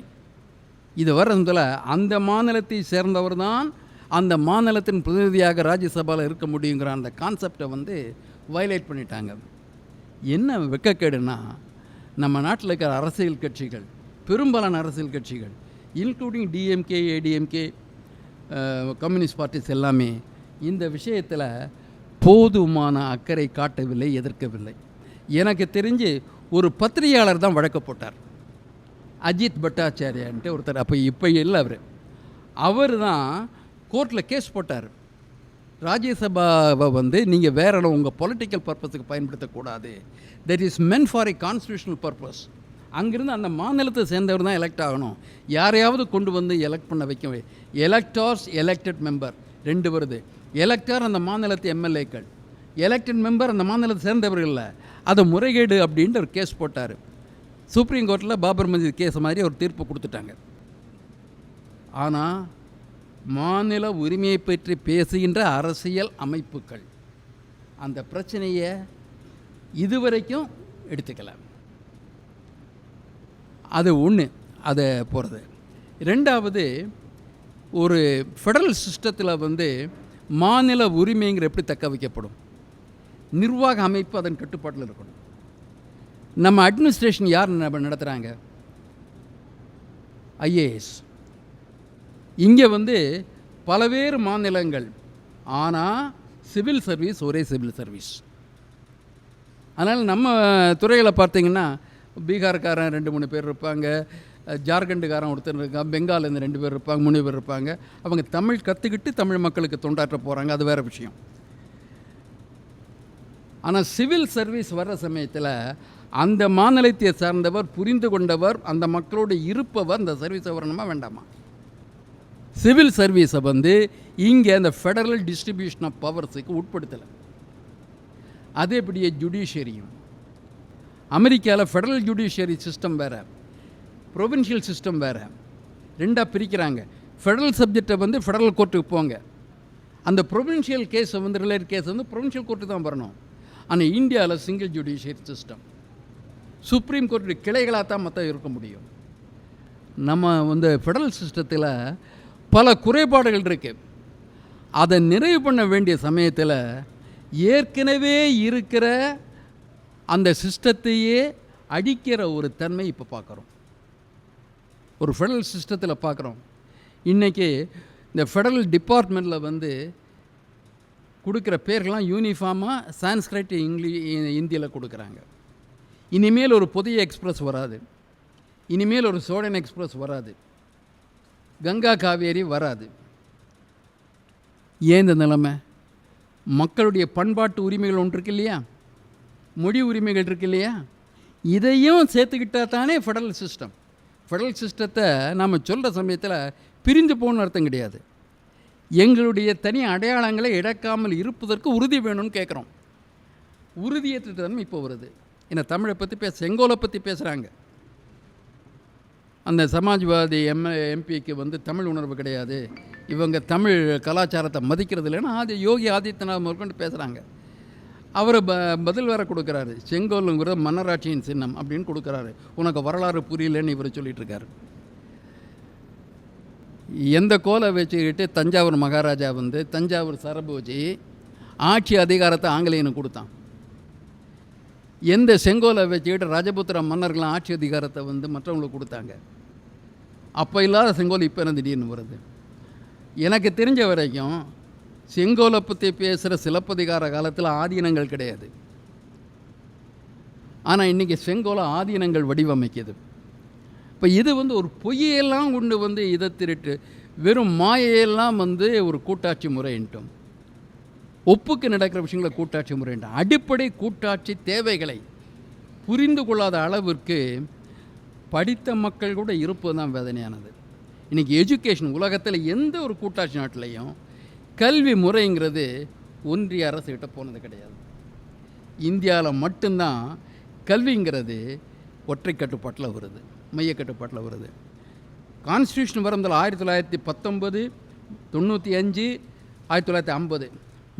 இது வர்றதுல அந்த மாநிலத்தை சேர்ந்தவர் தான் அந்த மாநிலத்தின் பிரதிநிதியாக ராஜ்யசபாவில் இருக்க முடியுங்கிற அந்த கான்செப்டை வந்து வயலேட் பண்ணிட்டாங்க. என்ன வெக்கக்கேடுன்னா, நம்ம நாட்டில் இருக்கிற அரசியல் கட்சிகள், பெரும்பாலான அரசியல் கட்சிகள் including DMK, ADMK, communist parties எல்லாமே இந்த விஷயத்தில் போதுமான அக்கறை காட்டவில்லை, எதிர்க்கவில்லை. எனக்கு தெரிஞ்சு ஒரு பத்திரிகையாளர் தான் வழக்கு போட்டார், அஜித் பட்டாச்சாரியான்ட்டு ஒருத்தர். அப்போ இப்போ இல்லை, அவர் தான் கோர்ட்டில் கேஸ் போட்டார். ராஜ்யசபாவை வந்து நீங்கள் வேற உங்கள் பொலிட்டிக்கல் பர்பஸுக்கு பயன்படுத்தக்கூடாது, that is meant for A constitutional purpose. அங்கேருந்து அந்த மாநிலத்தை சேர்ந்தவர் தான் எலெக்ட் ஆகணும், யாரையாவது கொண்டு வந்து எலெக்ட் பண்ண வைக்க. எலெக்டார்ஸ், எலெக்டட் மெம்பர் 2 வருது. எலெக்டார் அந்த மாநிலத்து எம்எல்ஏக்கள், எலெக்டட் மெம்பர் அந்த மாநிலத்தை சேர்ந்தவர்கள் இல்லை. அதை முறைகேடு அப்படின்ட்டு ஒரு கேஸ் போட்டார். சுப்ரீம் கோர்ட்டில் பாபர் மஸ்ஜித் கேஸ் மாதிரி ஒரு தீர்ப்பு கொடுத்துட்டாங்க. ஆனால் மாநில உரிமையை பற்றி பேசுகின்ற அரசியல் அமைப்புகள் அந்த பிரச்சனையை இதுவரைக்கும் எடுத்துக்கல. அது ஒன்று, அதை போகிறது. 2வது, ஒரு ஃபெடரல் சிஸ்டத்தில் வந்து மாநில உரிமைங்கிற எப்படி தக்க வைக்கப்படும், நிர்வாக அமைப்பு அதன் கட்டுப்பாட்டில் இருக்கணும். நம்ம அட்மினிஸ்ட்ரேஷன் யார் நடத்துகிறாங்க, ஐஏஎஸ். இங்கே வந்து பலவேறு மாநிலங்கள், ஆனால் சிவில் சர்வீஸ் ஒரே சிவில் சர்வீஸ். அதனால் நம்ம துறையில் பார்த்திங்கன்னா பீகார்காரன் 2-3 பேர் இருப்பாங்க, ஜார்க்கண்டுக்காரன் ஒருத்தர் இருக்காங்க, பெங்காலேருந்து 2 பேர் இருப்பாங்க, 3 பேர் இருப்பாங்க. அவங்க தமிழ் கற்றுக்கிட்டு தமிழ் மக்களுக்கு தொண்டாற்ற போகிறாங்க, அது வேறு விஷயம். ஆனால் சிவில் சர்வீஸ் வர்ற சமயத்தில் அந்த மாநிலத்தை சார்ந்தவர், புரிந்து கொண்டவர், அந்த மக்களோடு இருப்பவர் அந்த சர்வீஸை வரணுமா வேண்டாமா? சிவில் சர்வீஸை வந்து இங்கே அந்த ஃபெடரல் டிஸ்ட்ரிபியூஷன் ஆஃப் பவர்ஸுக்கு உட்படுத்தலை. அதே எப்படியே ஜுடிஷியரியும், அமெரிக்காவில் ஃபெடரல் ஜுடிஷியரி சிஸ்டம் வேறு, ப்ரொவின்ஷியல் சிஸ்டம் வேறு, 2ஆக பிரிக்கிறாங்க. ஃபெடரல் சப்ஜெக்டை வந்து ஃபெடரல் கோர்ட்டுக்கு போங்க, அந்த ப்ரொவின்ஷியல் கேஸை வந்து ரிலேட்டட் கேஸை வந்து ப்ரொவின்ஷியல் கோர்ட்டு தான் வரணும். ஆனால் இந்தியாவில் சிங்கிள் ஜுடிஷியரி சிஸ்டம், சுப்ரீம் கோர்ட்டுடைய கிளைகளாக தான் மற்ற இருக்க முடியும். நம்ம வந்து ஃபெடரல் சிஸ்டத்தில் பல குறைபாடுகள் இருக்குது. அதை நிறைவு பண்ண வேண்டிய சமயத்தில் ஏற்கனவே இருக்கிற அந்த சிஸ்டத்தையே அடிக்கிற ஒரு தன்மை இப்போ பார்க்குறோம். ஒரு ஃபெடரல் சிஸ்டத்தில் பார்க்குறோம். இன்றைக்கி இந்த ஃபெடரல் டிபார்ட்மெண்ட்டில் வந்து கொடுக்குற பேர்கள்லாம் யூனிஃபார்மாக சான்ஸ்கிரைட் இந்தியில் கொடுக்குறாங்க. இனிமேல் ஒரு புதிய எக்ஸ்பிரஸ் வராது, இனிமேல் ஒரு சோழன் எக்ஸ்பிரஸ் வராது, கங்கா காவேரி வராது. ஏன் இந்த நிலைமை? மக்களுடைய பண்பாட்டு உரிமைகள் ஒன்று இருக்கு இல்லையா, மொழி உரிமைகள் இருக்கு இல்லையா, இதையும் சேர்த்துக்கிட்டால் தானே ஃபெடரல் சிஸ்டம். ஃபெடரல் சிஸ்டத்தை நாம் சொல்கிற சமயத்தில் பிரிந்து போகணுன்னு அர்த்தம் கிடையாது. எங்களுடைய தனி அடையாளங்களை இழக்காமல் இருப்பதற்கு உறுதி வேணும்னு கேட்குறோம். உறுதியற்ற தன்மை இப்போ வருது. ஏன்னா தமிழை பற்றி செங்கோலை பற்றி பேசுகிறாங்க. அந்த சமாஜ்வாதி எம்பிக்கு வந்து தமிழ் உணர்வு கிடையாது, இவங்க தமிழ் கலாச்சாரத்தை மதிக்கிறது இல்லைன்னா யோகி ஆதித்யநாத் முதற்கொண்டு பேசுகிறாங்க. அவர் பதில் வேறு கொடுக்குறாரு, செங்கோலுங்கிற மன்னராட்சியின் சின்னம் அப்படின்னு கொடுக்குறாரு. உனக்கு வரலாறு புரியலன்னு இவர் சொல்லிகிட்ருக்காரு. எந்த கோலை வச்சுக்கிட்டு தஞ்சாவூர் மகாராஜா வந்து தஞ்சாவூர் சரபோஜி ஆட்சி அதிகாரத்தை ஆங்கிலேயனுக்கு கொடுத்தான். எந்த செங்கோலை வச்சுக்கிட்டு ராஜபுத்திர மன்னர்கள்லாம் ஆட்சி அதிகாரத்தை வந்து மற்றவங்களுக்கு கொடுத்தாங்க. அப்போ இல்லாத செங்கோல் இப்போ என்ன திடீர்னு வருது? எனக்கு தெரிஞ்ச வரைக்கும் செங்கோலை பற்றி பேசுகிற சிலப்பதிகார காலத்தில் ஆதீனங்கள் கிடையாது. ஆனால் இன்றைக்கி செங்கோலை ஆதீனங்கள் வடிவமைக்குது. இப்போ இது வந்து ஒரு பொய்யெல்லாம் கொண்டு வந்து இதை திருட்டு வெறும் மாயையெல்லாம் வந்து ஒரு கூட்டாட்சி முறைன்ட்டோம். ஒப்புக்கு நடக்கிற விஷயங்களை கூட்டாட்சி முறைன்ட்டோம். அடிப்படை கூட்டாட்சி தேவைகளை புரிந்து கொள்ளாத அளவிற்கு படித்த மக்கள் கூட இருப்பது தான் வேதனையானது. இன்றைக்கி எஜுகேஷன் உலகத்தில் எந்த ஒரு கூட்டாட்சி நாட்டிலையும் கல்வி முறைங்கிறது ஒன்றிய அரசுகிட்ட போனது கிடையாது. இந்தியாவில் மட்டும்தான் கல்விங்கிறது ஒற்றை கட்டுப்பாட்டில் வருது, மைய கட்டுப்பாட்டில் வருது. கான்ஸ்டியூஷன் வரும்போது 1919, 95, 1950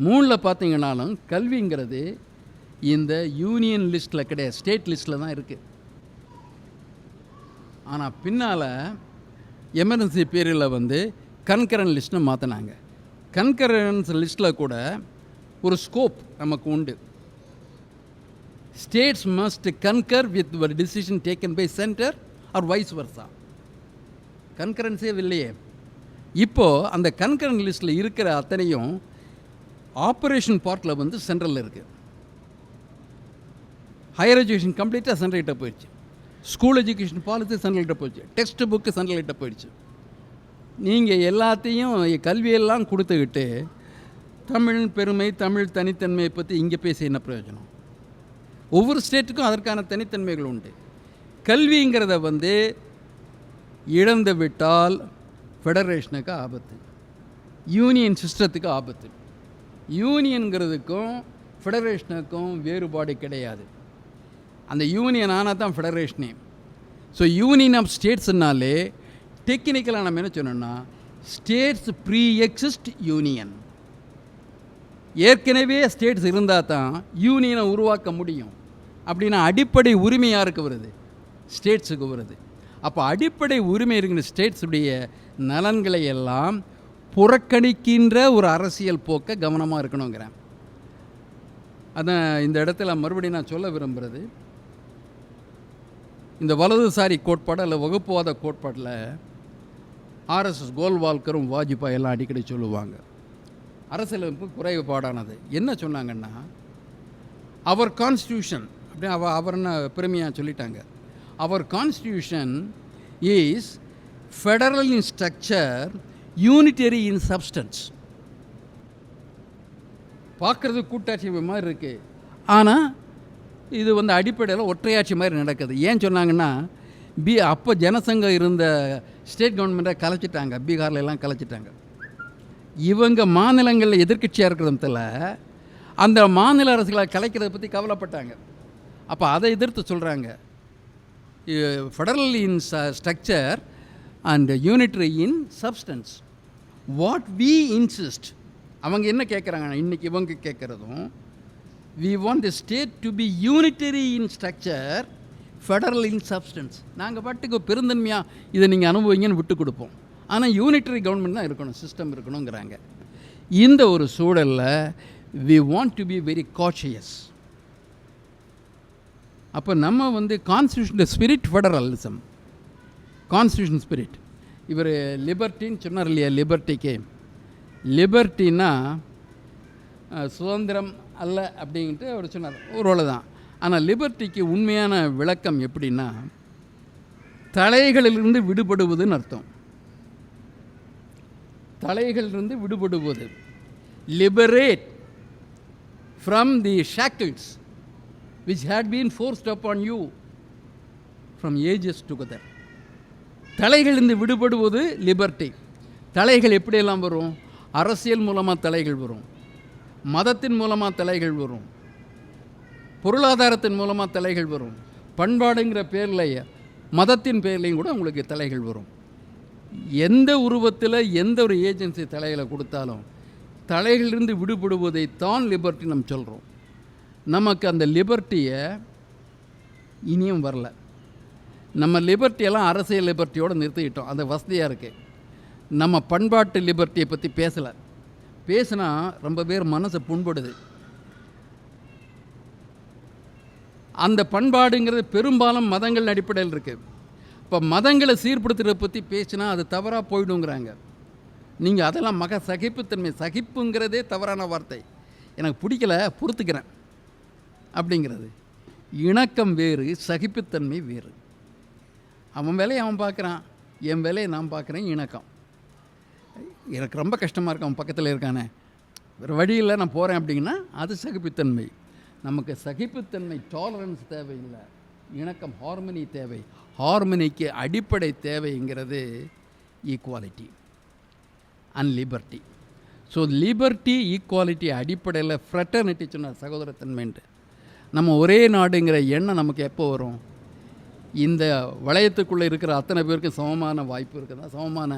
மூணில் பார்த்தீங்கன்னாலும் கல்விங்கிறது இந்த யூனியன் லிஸ்ட்டில் கிடையாது, ஸ்டேட் லிஸ்ட்டில் தான் இருக்குது. ஆனால் பின்னால் எமர்ஜென்சி பீரியடில் வந்து கன்கரண்ட் லிஸ்ட்னு மாற்றினாங்க. கன்கரன்ஸ் லிஸ்ட்டில் கூட ஒரு ஸ்கோப் நமக்கு உண்டு. ஸ்டேட்ஸ் மஸ்ட் கன்கர் வித் ஒரு decision taken by centre or vice versa. கன்கரன்ஸே இல்லையே. இப்போது அந்த கன்கரண்ட் லிஸ்ட்டில் இருக்கிற அத்தனையும் ஆப்ரேஷன் பார்ட்டில் வந்து சென்ட்ரலில் இருக்குது. ஹையர் எஜுகேஷன் கம்ப்ளீட்டாக சென்ட்ரல்கிட்ட போயிடுச்சு. ஸ்கூல் எஜுகேஷன் பாலிசி சென்ட்ரல்கிட்ட போயிடுச்சு. டெக்ஸ்ட் புக்கு சென்ட்ரல்கிட்ட போயிடுச்சு. நீங்கள் எல்லாத்தையும் கல்வியெல்லாம் கொடுத்துக்கிட்டு தமிழ் பெருமை, தமிழ் தனித்தன்மையை பற்றி இங்கே பேசி என்ன பிரயோஜனம்? ஒவ்வொரு ஸ்டேட்டுக்கும் அதற்கான தனித்தன்மைகள் உண்டு. கல்விங்கிறத வந்து இழந்து விட்டால் ஃபெடரேஷனுக்கு ஆபத்து, யூனியன் சிஸ்டத்துக்கு ஆபத்து. யூனியனுங்கிறதுக்கும் ஃபெடரேஷனுக்கும் வேறுபாடு கிடையாது. அந்த யூனியன் ஆனால் தான் ஃபெடரேஷனே. ஸோ யூனியன் ஆஃப் ஸ்டேட்ஸ்னாலே டெக்னிக்கலாக நம்ம என்ன சொன்னோம்னா ஸ்டேட்ஸ் ப்ரீ எக்ஸிஸ்ட் யூனியன். ஏற்கனவே ஸ்டேட்ஸ் இருந்தால் தான் யூனியனை உருவாக்க முடியும். அப்படின்னா அடிப்படை உரிமை யாருக்கு வருது? ஸ்டேட்ஸுக்கு வருது. அப்போ அடிப்படை உரிமை இருக்கிற ஸ்டேட்ஸுடைய நலன்களை எல்லாம் புறக்கணிக்கின்ற ஒரு அரசியல் போக்க கவனமாக இருக்கணுங்கிறேன். அதான் இந்த இடத்துல மறுபடியும் நான் சொல்ல விரும்புகிறது, இந்த வலதுசாரி கோட்பாடு அல்ல வகுப்புவாத கோட்பாட்டில் ஆர்எஸ்எஸ் கோல்வால்கரும் வாஜ்பாய் எல்லாம் அடிக்கடி சொல்லுவாங்க அரசியலமைப்பு குறைபாடானது. என்ன சொன்னாங்கன்னா, அவர் கான்ஸ்டியூஷன் அப்படி அவர்னு பெருமையாக சொல்லிட்டாங்க. அவர் constitution is federal in structure, unitary in substance. பார்க்குறது கூட்டாட்சி மாதிரி இருக்குது, ஆனால் இது வந்து அடிப்படையில் ஒற்றையாட்சி மாதிரி நடக்குது. ஏன் சொன்னாங்கன்னா, அப்போ ஜனசங்கம் இருந்த ஸ்டேட் கவர்மெண்ட்டை கலைச்சிட்டாங்க, பீகாரில் எல்லாம் கலைச்சிட்டாங்க. இவங்க மாநிலங்களில் எதிர்க்கட்சியாக இருக்கிறதுல அந்த மாநில அரசுகளை கலைக்கிறத பற்றி கவலைப்பட்டாங்க. அப்போ அதை எதிர்த்து சொல்கிறாங்க, federal in structure and unitary in substance. What we insist, அவங்க என்ன கேட்குறாங்க இன்றைக்கி இவங்க கேட்குறதும், we want the state to be unitary in structure, federal in substance. நாங்கள் பாட்டுக்கு பெருந்தன்மையாக இதை நீங்கள் அனுபவிங்கன்னு விட்டு கொடுப்போம். ஆனால் யூனிட்டரி கவர்மெண்ட் தான் இருக்கணும், சிஸ்டம் இருக்கணுங்கிறாங்க. இந்த ஒரு சூழலில் we want to be very cautious. அப்போ நம்ம வந்து constitution spirit federalism, constitution spirit. இவர் லிபர்ட்டின்னு சொன்னார் இல்லையா, லிபர்ட்டிக்கு லிபர்ட்டின்னா சுதந்திரம் அல்ல அப்படின்ட்டு அவர் சொன்னார், ஒரு தான். ஆனால் லிபர்ட்டிக்கு உண்மையான விளக்கம் எப்படின்னா தலைகளிலிருந்து விடுபடுவதுன்னு அர்த்தம். தலைகளிலிருந்து விடுபடுவது, liberate from the shackles which had been forced upon you from ages together. தலைகளிலிருந்து விடுபடுவது லிபர்ட்டி. தலைகள் எப்படியெல்லாம் வரும்? அரசியல் மூலமாக தலைகள் வரும், மதத்தின் மூலமாக தலைகள் வரும், பொருளாதாரத்தின் மூலமாக தலைகள் வரும், பண்பாடுங்கிற பேரில் மதத்தின் பேர்லையும் கூட உங்களுக்கு தலைகள் வரும். எந்த உருவத்தில் எந்த ஒரு ஏஜென்சி தலைகளை கொடுத்தாலும் தலைகளிலிருந்து விடுபடுவதை தான் லிபர்ட்டி நம்ம சொல்கிறோம். நமக்கு அந்த லிபர்ட்டியை இனியும் வரல. நம்ம லிபர்ட்டியெல்லாம் அரசியல் லிபர்ட்டியோடு நிறுத்திக்கிட்டோம், அது வசதியாக இருக்குது. நம்ம பண்பாட்டு லிபர்ட்டியை பற்றி பேசலை. பேசினா ரொம்ப பேர் மனசை புண்படுது. அந்த பண்பாடுங்கிறது பெரும்பாலும் மதங்கள் அடிப்படையில் இருக்குது. இப்போ மதங்களை சீர்படுத்துகிறத பற்றி பேசினா அது தவறாக போயிடுங்கிறாங்க. நீங்கள் அதெல்லாம் சகிப்புத்தன்மை, சகிப்புங்கிறதே தவறான வார்த்தை, எனக்கு பிடிக்கல பொறுத்துக்கிறேன் அப்படிங்கிறது. இணக்கம் வேறு, சகிப்புத்தன்மை வேறு. அவன் வேலையை அவன் பார்க்குறான், என் வேலையை நான் பார்க்குறேன். இணக்கம். எனக்கு ரொம்ப கஷ்டமாக இருக்கு, அவன் பக்கத்தில் இருக்கானே, வேறு வழியில் நான் போகிறேன் அப்படின்னா அது சகிப்புத்தன்மை. நமக்கு சகிப்புத்தன்மை, டாலரன்ஸ் தேவையில்லை, இணக்கம், ஹார்மனி தேவை. ஹார்மனிக்கு அடிப்படை தேவைங்கிறது equality and liberty. So liberty, equality அடிப்படையில் ஃப்ரெட்டர்னிட்டி சொன்னார், சகோதரத்தன்மைன்ட்டு. நம்ம ஒரே நாடுங்கிற எண்ணம் நமக்கு எப்போ வரும்? இந்த வளையத்துக்குள்ளே இருக்கிற அத்தனை பேருக்கு சமமான வாய்ப்பு இருக்குதா, சமமான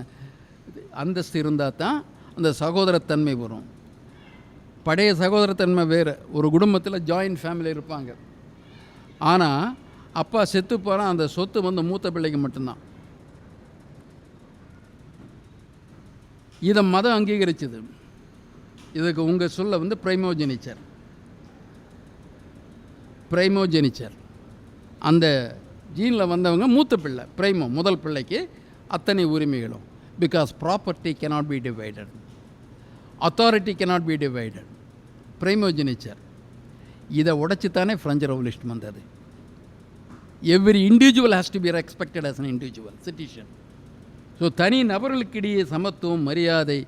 அந்தஸ்து இருந்தால் தான் அந்த சகோதரத்தன்மை வரும். பழைய சகோதரத்தன்மை வேறு. ஒரு குடும்பத்தில் ஜாயின்ட் ஃபேமிலி இருப்பாங்க, ஆனால் அப்பா செத்து போனால் அந்த சொத்து மூத்த பிள்ளைக்கு மட்டும்தான். இதை மதம் அங்கீகரிச்சது. இதுக்கு உங்கள் சொல்ல பிரைமோஜெனிச்சர். அந்த ஜீனில் வந்தவங்க மூத்த பிள்ளை, முதல் பிள்ளைக்கு அத்தனை உரிமைகளும். Because property cannot be divided, authority cannot be divided. பிரைமோஜெனிச்சர். இதை உடைச்சித்தானே ஃப்ரெஞ்சு ரெவல்யூஷன் வந்தது. Every individual has to be respected as an individual citizen. So தனி நபர்களுக்கிடையே சமத்துவம், மரியாதை,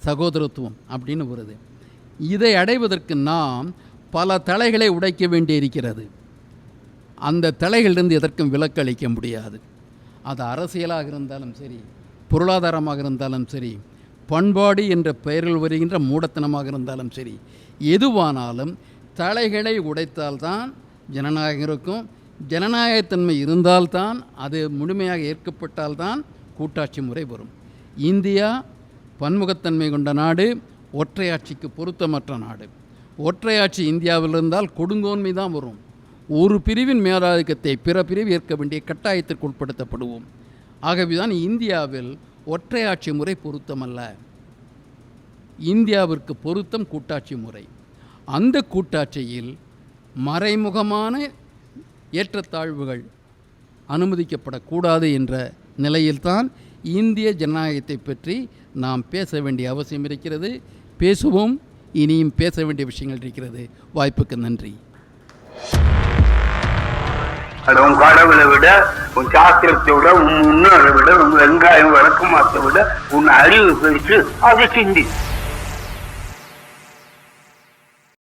சகோதரத்துவம் அப்படின்னு வருது. இதை அடைவதற்கு நாம் பல தலைகளை உடைக்க வேண்டியிருக்கிறது. அந்த தலைகளிலிருந்து எதற்கும் விலக்கு அளிக்க முடியாது. அது அரசியலாக இருந்தாலும் சரி, பொருளாதாரமாக இருந்தாலும் சரி, பண்பாடு என்ற பெயரில் வருகின்ற மூடத்தனமாக இருந்தாலும் சரி, எதுவானாலும் தலைகளை உடைத்தால்தான் ஜனநாயகம் இருக்கும். ஜனநாயகத்தன்மை இருந்தால்தான், அது முழுமையாக ஏற்கப்பட்டால்தான் கூட்டாட்சி முறை வரும். இந்தியா பன்முகத்தன்மை கொண்ட நாடு, ஒற்றையாட்சிக்கு பொருத்தமற்ற நாடு. ஒற்றையாட்சி இந்தியாவில் இருந்தால் கொடுங்கோன்மை தான் வரும். ஒரு பிரிவின் மேலாதிக்கத்தை பிற பிரிவு ஏற்க வேண்டிய கட்டாயத்திற்கு உட்படுத்தப்படுவோம். ஆகவேதான் இந்தியாவில் ஒற்றையாட்சி முறை பொருத்தமல்ல. இந்தியாவிற்கு பொருத்தம் கூட்டாட்சி முறை. அந்த கூட்டாட்சியில் மறைமுகமான ஏற்றத்தாழ்வுகள் அனுமதிக்கப்படக்கூடாது என்ற நிலையில்தான் இந்திய ஜனநாயகத்தை பற்றி நாம் பேச வேண்டிய அவசியம் இருக்கிறது. பேசுவோம். இனியும் பேச வேண்டிய விஷயங்கள் இருக்கிறது. வாய்ப்புக்கு நன்றி. உன் கடவுளை விட, உன் சாஸ்திரத்தை விட, உன் முன்னோரை விட, உன் வெங்காயம் வழக்கமாத்தை விட உன் அறிவு பெருசு, அதை சிந்தி.